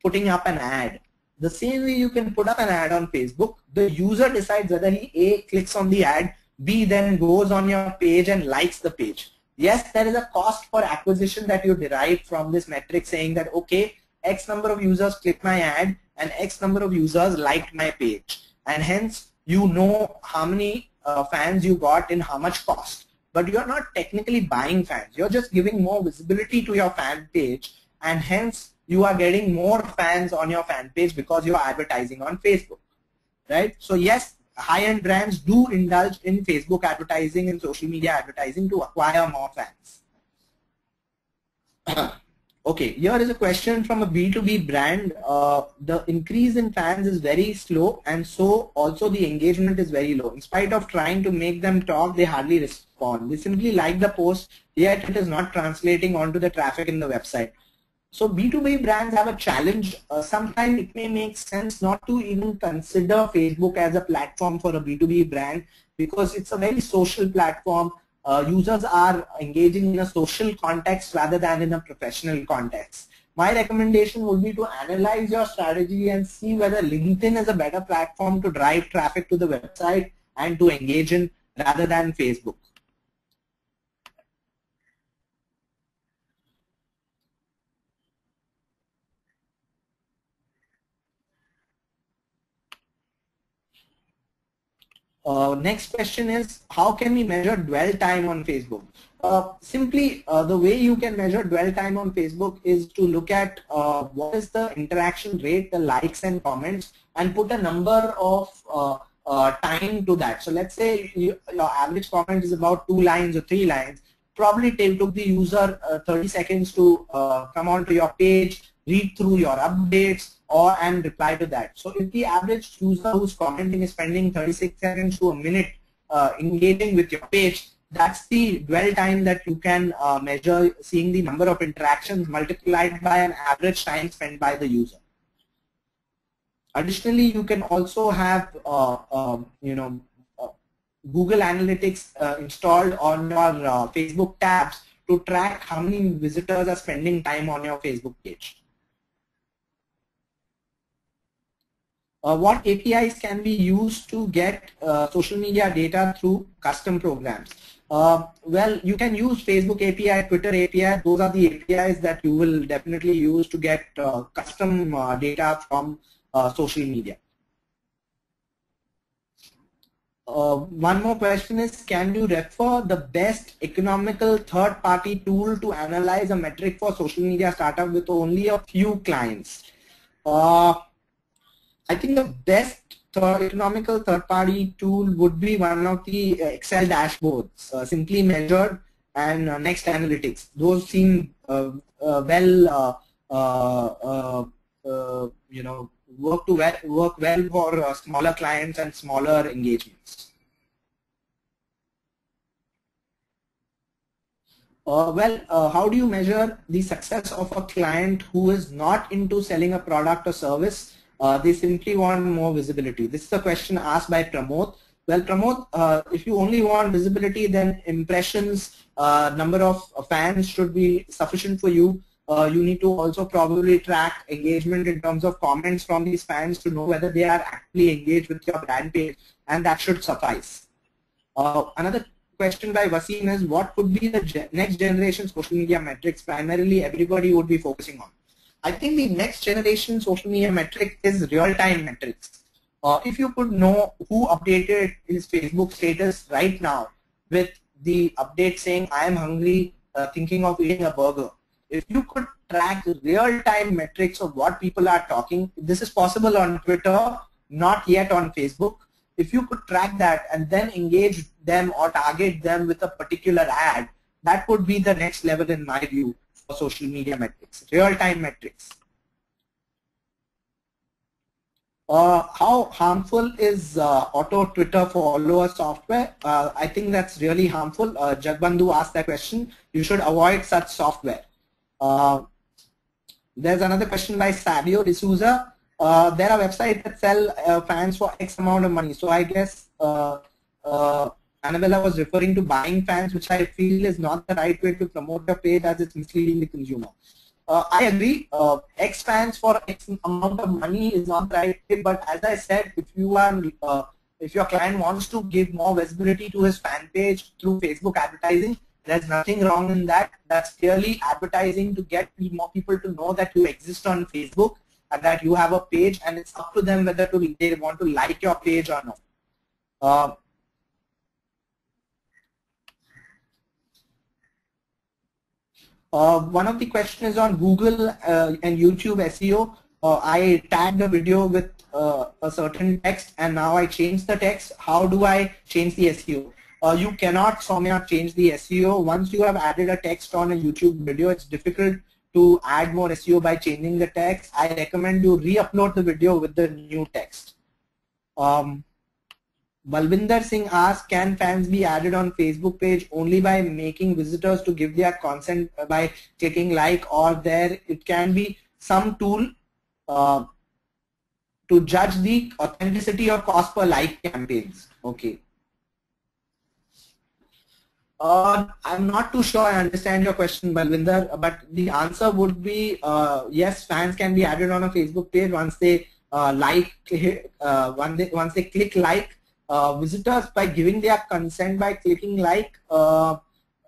putting up an ad. The same way you can put up an ad on Facebook, the user decides whether he A, clicks on the ad, B, then goes on your page and likes the page. Yes, there is a cost for acquisition that you derive from this metric, saying that, okay, X number of users clicked my ad and X number of users liked my page. And hence, you know how many fans you got in how much cost. But you're not technically buying fans. You're just giving more visibility to your fan page, and hence you are getting more fans on your fan page because you are advertising on Facebook, right? So yes, high-end brands do indulge in Facebook advertising and social media advertising to acquire more fans. Okay, here is a question from a B2B brand. The increase in fans is very slow, and so also the engagement is very low. In spite of trying to make them talk, they hardly respond. They simply like the post, yet it is not translating onto the traffic in the website. So B2B brands have a challenge. Sometimes it may make sense not to even consider Facebook as a platform for a B2B brand, because it's a very social platform. Users are engaging in a social context rather than in a professional context. My recommendation would be to analyze your strategy and see whether LinkedIn is a better platform to drive traffic to the website and to engage in rather than Facebook. Next question is, how can we measure dwell time on Facebook? Simply, the way you can measure dwell time on Facebook is to look at what is the interaction rate, the likes and comments, and put a number of time to that. So let's say your average comment is about 2 lines or 3 lines. Probably took the user 30 seconds to come onto your page, read through your updates, and reply to that. So if the average user who's commenting is spending 36 seconds to a minute engaging with your page, that's the dwell time that you can measure, seeing the number of interactions multiplied by an average time spent by the user. Additionally, you can also have Google Analytics installed on your Facebook tabs to track how many visitors are spending time on your Facebook page. What KPIs can be used to get social media data through custom programs? Well, you can use Facebook API, Twitter API. Those are the APIs that you will definitely use to get custom data from social media. One more question is, can you refer the best economical third-party tool to analyze a metric for social media startup with only a few clients? I think the best economical third-party tool would be one of the Excel dashboards, Simply Measured and Next Analytics. Those seem work well for smaller clients and smaller engagements. How do you measure the success of a client who is not into selling a product or service? They simply want more visibility. This is a question asked by Pramod. Well, Pramod, if you only want visibility, then impressions, number of fans should be sufficient for you. You need to also probably track engagement in terms of comments from these fans to know whether they are actually engaged with your brand page, and that should suffice. Another question by Wasim is, what could be the next generation social media metrics primarily everybody would be focusing on? I think the next generation social media metric is real-time metrics. If you could know who updated his Facebook status right now with the update saying, I am hungry, thinking of eating a burger. If you could track real-time metrics of what people are talking, this is possible on Twitter, not yet on Facebook. If you could track that and then engage them or target them with a particular ad, that would be the next level in my view for social media metrics, real-time metrics. How harmful is auto Twitter follower software? I think that's really harmful. Jagbandhu asked that question. You should avoid such software. There's another question by Savio D'Souza. There are websites that sell fans for X amount of money. So I guess Annabella was referring to buying fans, which I feel is not the right way to promote your page as it's misleading the consumer. I agree. X fans for X amount of money is not the right way, but as I said, if you are if your client wants to give more visibility to his fan page through Facebook advertising, there's nothing wrong in that. That's clearly advertising to get more people to know that you exist on Facebook and that you have a page, and it's up to them whether they want to like your page or not. One of the questions is on Google and YouTube SEO. I tagged a video with a certain text, and now I changed the text. How do I change the SEO? You cannot, Soumya, change the SEO. Once you have added a text on a YouTube video, it's difficult to add more SEO by changing the text. I recommend you re-upload the video with the new text. Balvinder Singh asks, can fans be added on Facebook page only by making visitors to give their consent by clicking like, or there it can be some tool to judge the authenticity or cost per like campaigns? Okay. I'm not too sure I understand your question, Balvinder, but the answer would be yes, fans can be added on a Facebook page once they once they click like. Visitors by giving their consent by clicking like,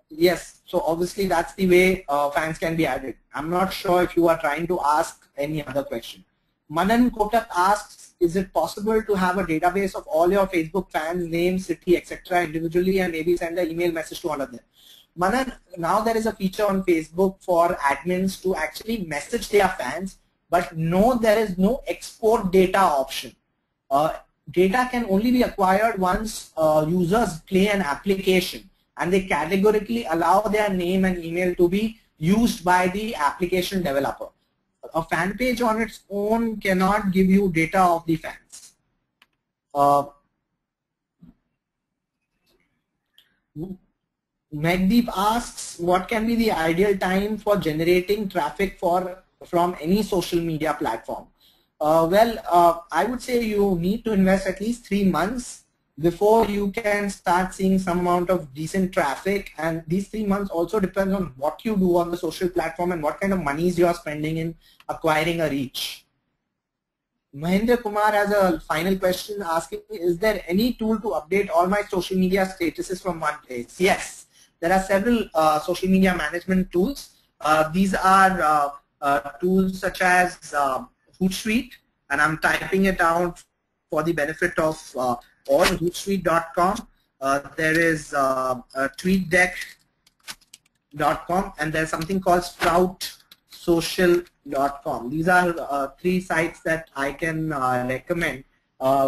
yes, so obviously that's the way fans can be added. I'm not sure if you are trying to ask any other question. Manan Kotak asks, is it possible to have a database of all your Facebook fans, names, city, etc. individually, and maybe send an email message to all of them? Manan, now there is a feature on Facebook for admins to actually message their fans, but no, there is no export data option. Data can only be acquired once users play an application, and they categorically allow their name and email to be used by the application developer. A fan page on its own cannot give you data of the fans. Megdeep asks, what can be the ideal time for generating traffic from any social media platform? I would say you need to invest at least 3 months before you can start seeing some amount of decent traffic, and these 3 months also depends on what you do on the social platform and what kind of monies you are spending in acquiring a reach. Mahendra Kumar has a final question asking, is there any tool to update all my social media statuses from one place? Yes, there are several social media management tools. These are tools such as Hootsuite, and I'm typing it out for the benefit of all. Hootsuite.com. There is TweetDeck.com, and there's something called SproutSocial.com. These are 3 sites that I can recommend,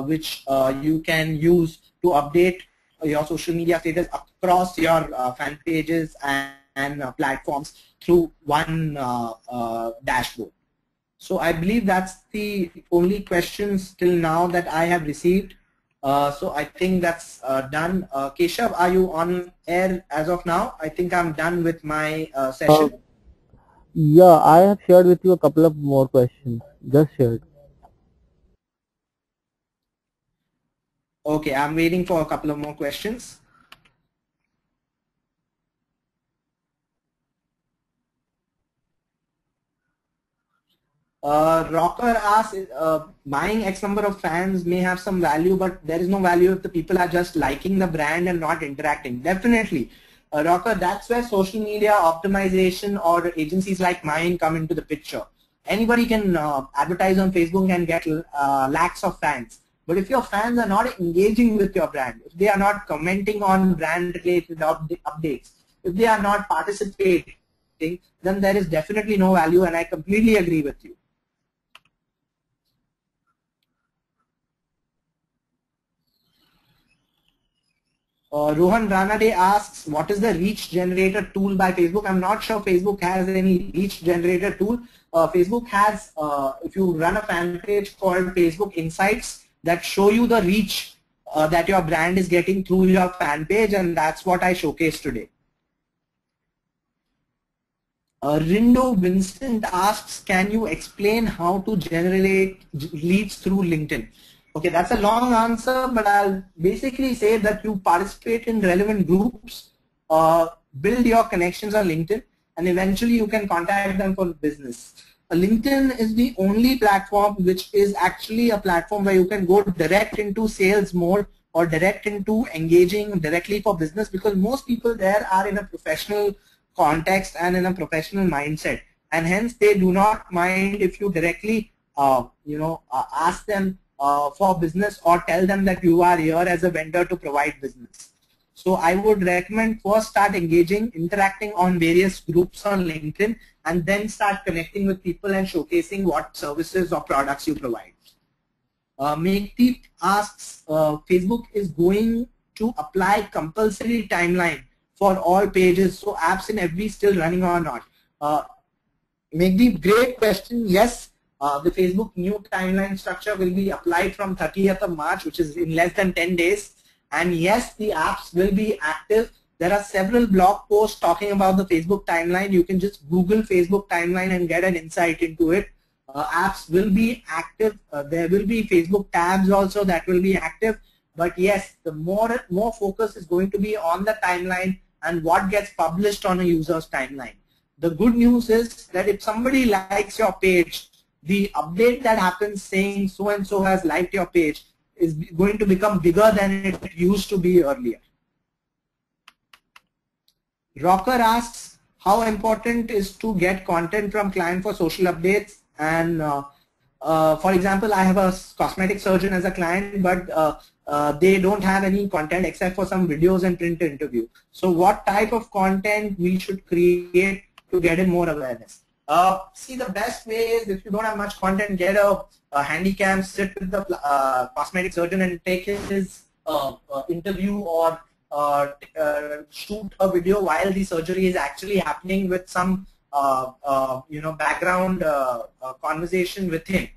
which you can use to update your social media status across your fan pages and platforms through one dashboard. So I believe that's the only questions till now that I have received. So I think that's done. Keshav, are you on air as of now? I think I'm done with my session. Yeah, I have shared with you a couple of more questions. Just shared. Okay, I'm waiting for a couple of more questions. Rocker asks, buying X number of fans may have some value, but there is no value if the people are just liking the brand and not interacting. Definitely. Rocker, that's where social media optimization or agencies like mine come into the picture. Anybody can advertise on Facebook and get lakhs of fans. But if your fans are not engaging with your brand, if they are not commenting on brand related updates, if they are not participating, then there is definitely no value, and I completely agree with you. Rohan Ranade asks, what is the reach generator tool by Facebook? I'm not sure Facebook has any reach generator tool. Facebook has, if you run a fan page called Facebook Insights, that show you the reach that your brand is getting through your fan page, and that's what I showcased today. Rindo Vincent asks, can you explain how to generate leads through LinkedIn? Okay, that's a long answer, but I'll basically say that you participate in relevant groups, build your connections on LinkedIn, and eventually you can contact them for business. LinkedIn is the only platform which is actually a platform where you can go direct into sales mode or direct into engaging directly for business, because most people there are in a professional context and in a professional mindset, and hence they do not mind if you directly ask them for business or tell them that you are here as a vendor to provide business. So I would recommend first start engaging, interacting on various groups on LinkedIn, and then start connecting with people and showcasing what services or products you provide. Meghdeep asks, Facebook is going to apply compulsory timeline for all pages, so apps in FB still running or not? Meghdeep, great question. Yes, the Facebook new timeline structure will be applied from 30th of March, which is in less than 10 days. And yes, the apps will be active. There are several blog posts talking about the Facebook timeline. You can just Google Facebook timeline and get an insight into it. Apps will be active. There will be Facebook tabs also that will be active. But yes, the more focus is going to be on the timeline and what gets published on a user's timeline. The good news is that if somebody likes your page, the update that happens saying so and so has liked your page is going to become bigger than it used to be earlier. Rocker asks, how important is to get content from client for social updates? And for example, I have a cosmetic surgeon as a client, but they don't have any content except for some videos and print interview. So what type of content we should create to get in more awareness? See, the best way is, if you don't have much content, get a handycam, sit with the cosmetic surgeon and take his interview, or shoot a video while the surgery is actually happening with some background conversation with him,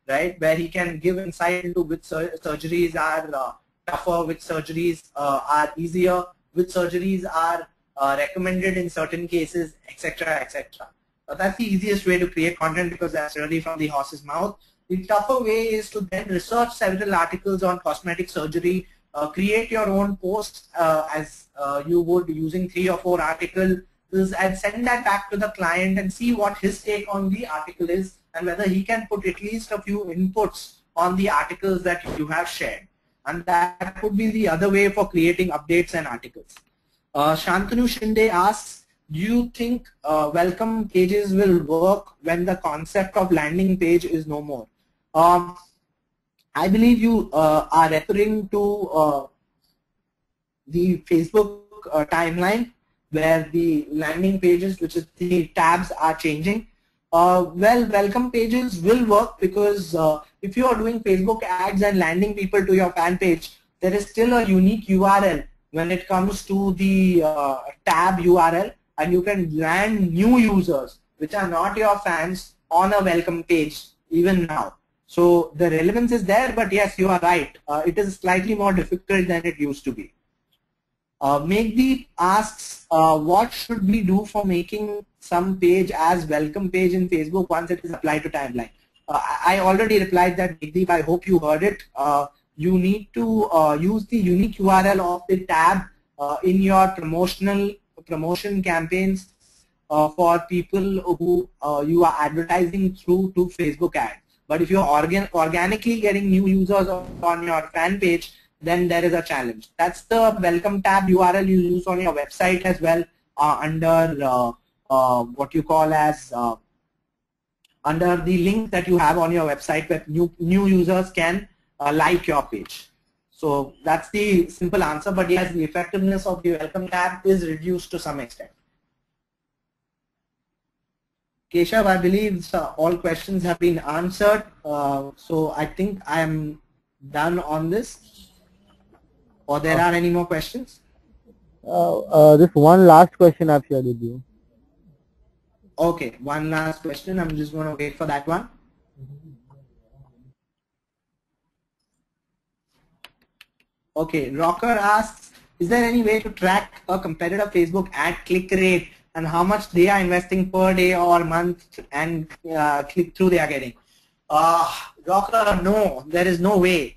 right, where he can give insight into which surgeries are tougher, which surgeries are easier, which surgeries are recommended in certain cases, etc., etc. That's the easiest way to create content, because that's really from the horse's mouth. The tougher way is to then research several articles on cosmetic surgery, create your own posts as you would using 3 or 4 articles, and send that back to the client and see what his take on the article is, and whether he can put at least a few inputs on the articles that you have shared. And that could be the other way for creating updates and articles. Shantanu Shinde asks, do you think welcome pages will work when the concept of landing page is no more? I believe you are referring to the Facebook timeline, where the landing pages, which is the tabs, are changing. Well, welcome pages will work, because if you are doing Facebook ads and landing people to your fan page, there is still a unique URL when it comes to the tab URL, and you can land new users which are not your fans on a welcome page even now. So the relevance is there, but yes, you are right. It is slightly more difficult than it used to be. Meghdeep asks, what should we do for making some page as welcome page in Facebook once it is applied to timeline? I already replied that, Meghdeep. I hope you heard it. you need to use the unique URL of the tab in your promotion campaigns for people who you are advertising through to Facebook ad. But if you're organically getting new users on your fan page, then there is a challenge. That's the welcome tab URL you use on your website as well, under what you call as under the link that you have on your website where new users can like your page. So that's the simple answer, but yes, the effectiveness of the welcome tab is reduced to some extent. Keshav, I believe all questions have been answered. So I think I am done on this. Or there are any more questions? This one last question I've shared with you. Okay, one last question. I'm just going to wait for that one. Okay, Rocker asks, is there any way to track a competitor Facebook ad click rate and how much they are investing per day or month and click through they are getting? Rocker, no, there is no way.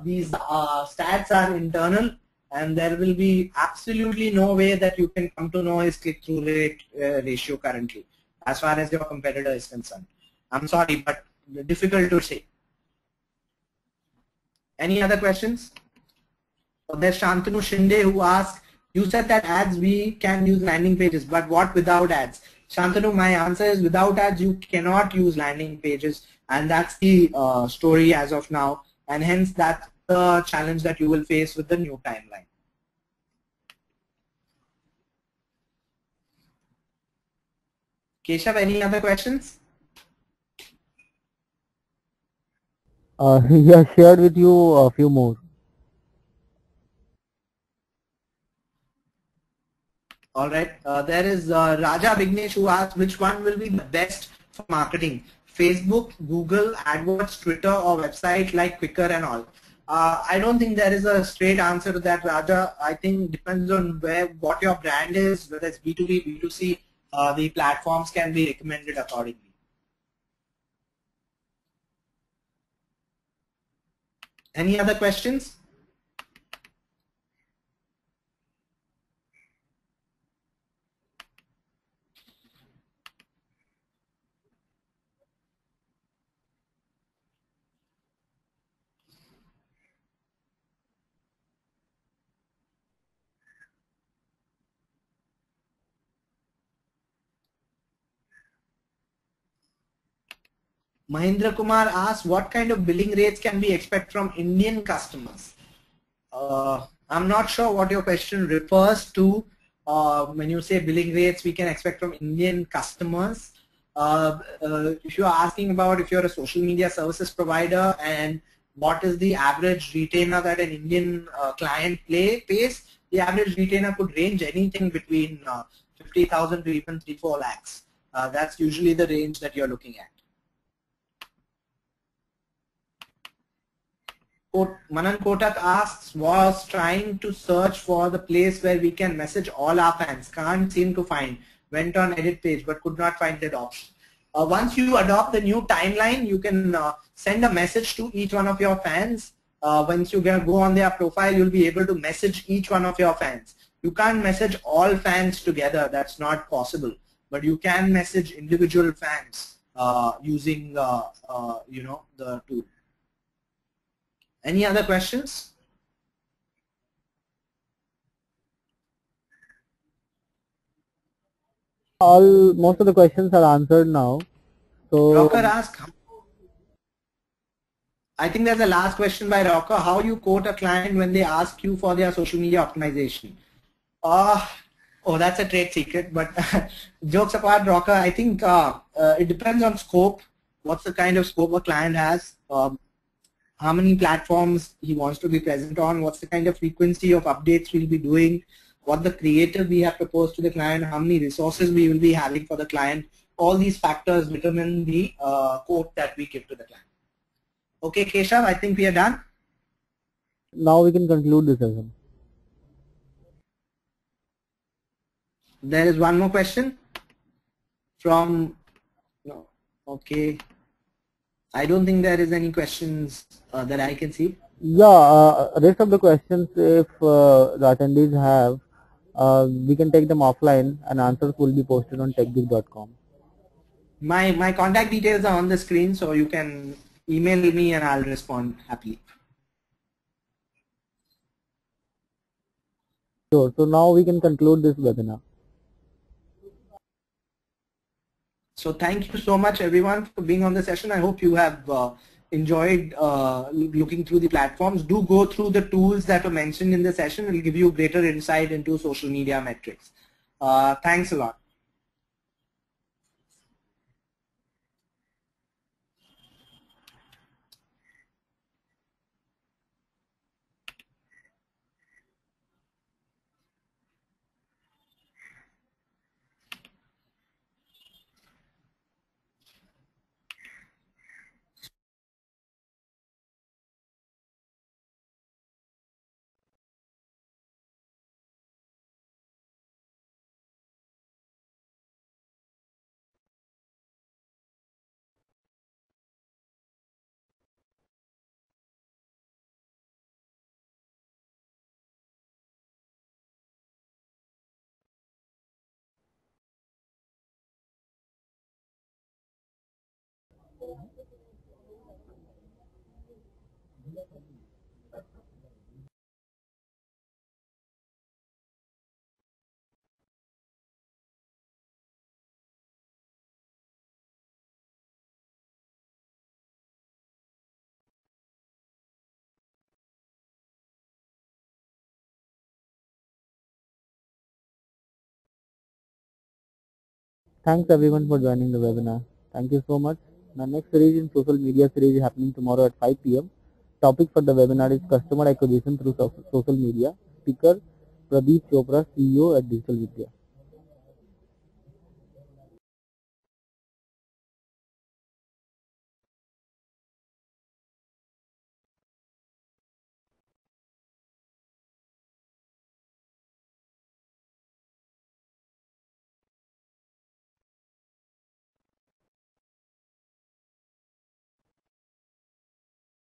These stats are internal and there will be absolutely no way that you can come to know his click-through rate ratio currently as far as your competitor is concerned. I'm sorry, but difficult to say. Any other questions? There's Shantanu Shinde who asks, you said that ads we can use landing pages, but what without ads? Shantanu, my answer is without ads you cannot use landing pages, and that's the story as of now, and hence that's the challenge that you will face with the new timeline. Keshav, any other questions? He has shared with you a few more. All right. There is Raja Vignesh who asks, which one will be the best for marketing? Facebook, Google, AdWords, Twitter, or website like Quicker and all? I don't think there is a straight answer to that, Raja. I think it depends on what your brand is, whether it's B2B, B2C, the platforms can be recommended accordingly. Any other questions? Mahindra Kumar asks, what kind of billing rates can we expect from Indian customers? I'm not sure what your question refers to when you say billing rates we can expect from Indian customers. If you're asking about if you're a social media services provider and what is the average retainer that an Indian client pays, the average retainer could range anything between 50,000 to even 3-4 lakhs. That's usually the range that you're looking at. Manan Kotak asks, was trying to search for the place where we can message all our fans. Can't seem to find. Went on edit page but could not find that option. Once you adopt the new timeline, you can send a message to each one of your fans. Once you go on their profile, you'll be able to message each one of your fans. You can't message all fans together. That's not possible. But you can message individual fans using the tool. Any other questions? Most of the questions are answered now. So Rocker asks, I think there's a last question by Rocker. How you quote a client when they ask you for their social media optimization? Oh, that's a trade secret, but jokes apart, Rocker, I think it depends on scope. What's the kind of scope a client has? How many platforms he wants to be present on, what's the kind of frequency of updates we'll be doing, what the creative we have proposed to the client, how many resources we will be having for the client. All these factors determine the quote that we give to the client. Okay, Keshav, I think we are done. Now we can conclude this session. There is one more question from, no, okay. I don't think there is any questions that I can see. Rest of the questions, if the attendees have, we can take them offline, and answers will be posted on techgig.com. My contact details are on the screen, so you can email me and I'll respond happily. Sure. So now we can conclude this webinar. So thank you so much everyone for being on the session. I hope you have enjoyed looking through the platforms. Do go through the tools that were mentioned in the session. It will give you greater insight into social media metrics. Thanks a lot. Thanks everyone for joining the webinar. Thank you so much. The next series in social media series is happening tomorrow at 5 p.m. Topic for the webinar is customer acquisition through social media. Speaker Pradeep Chopra, CEO at Digital Vidya.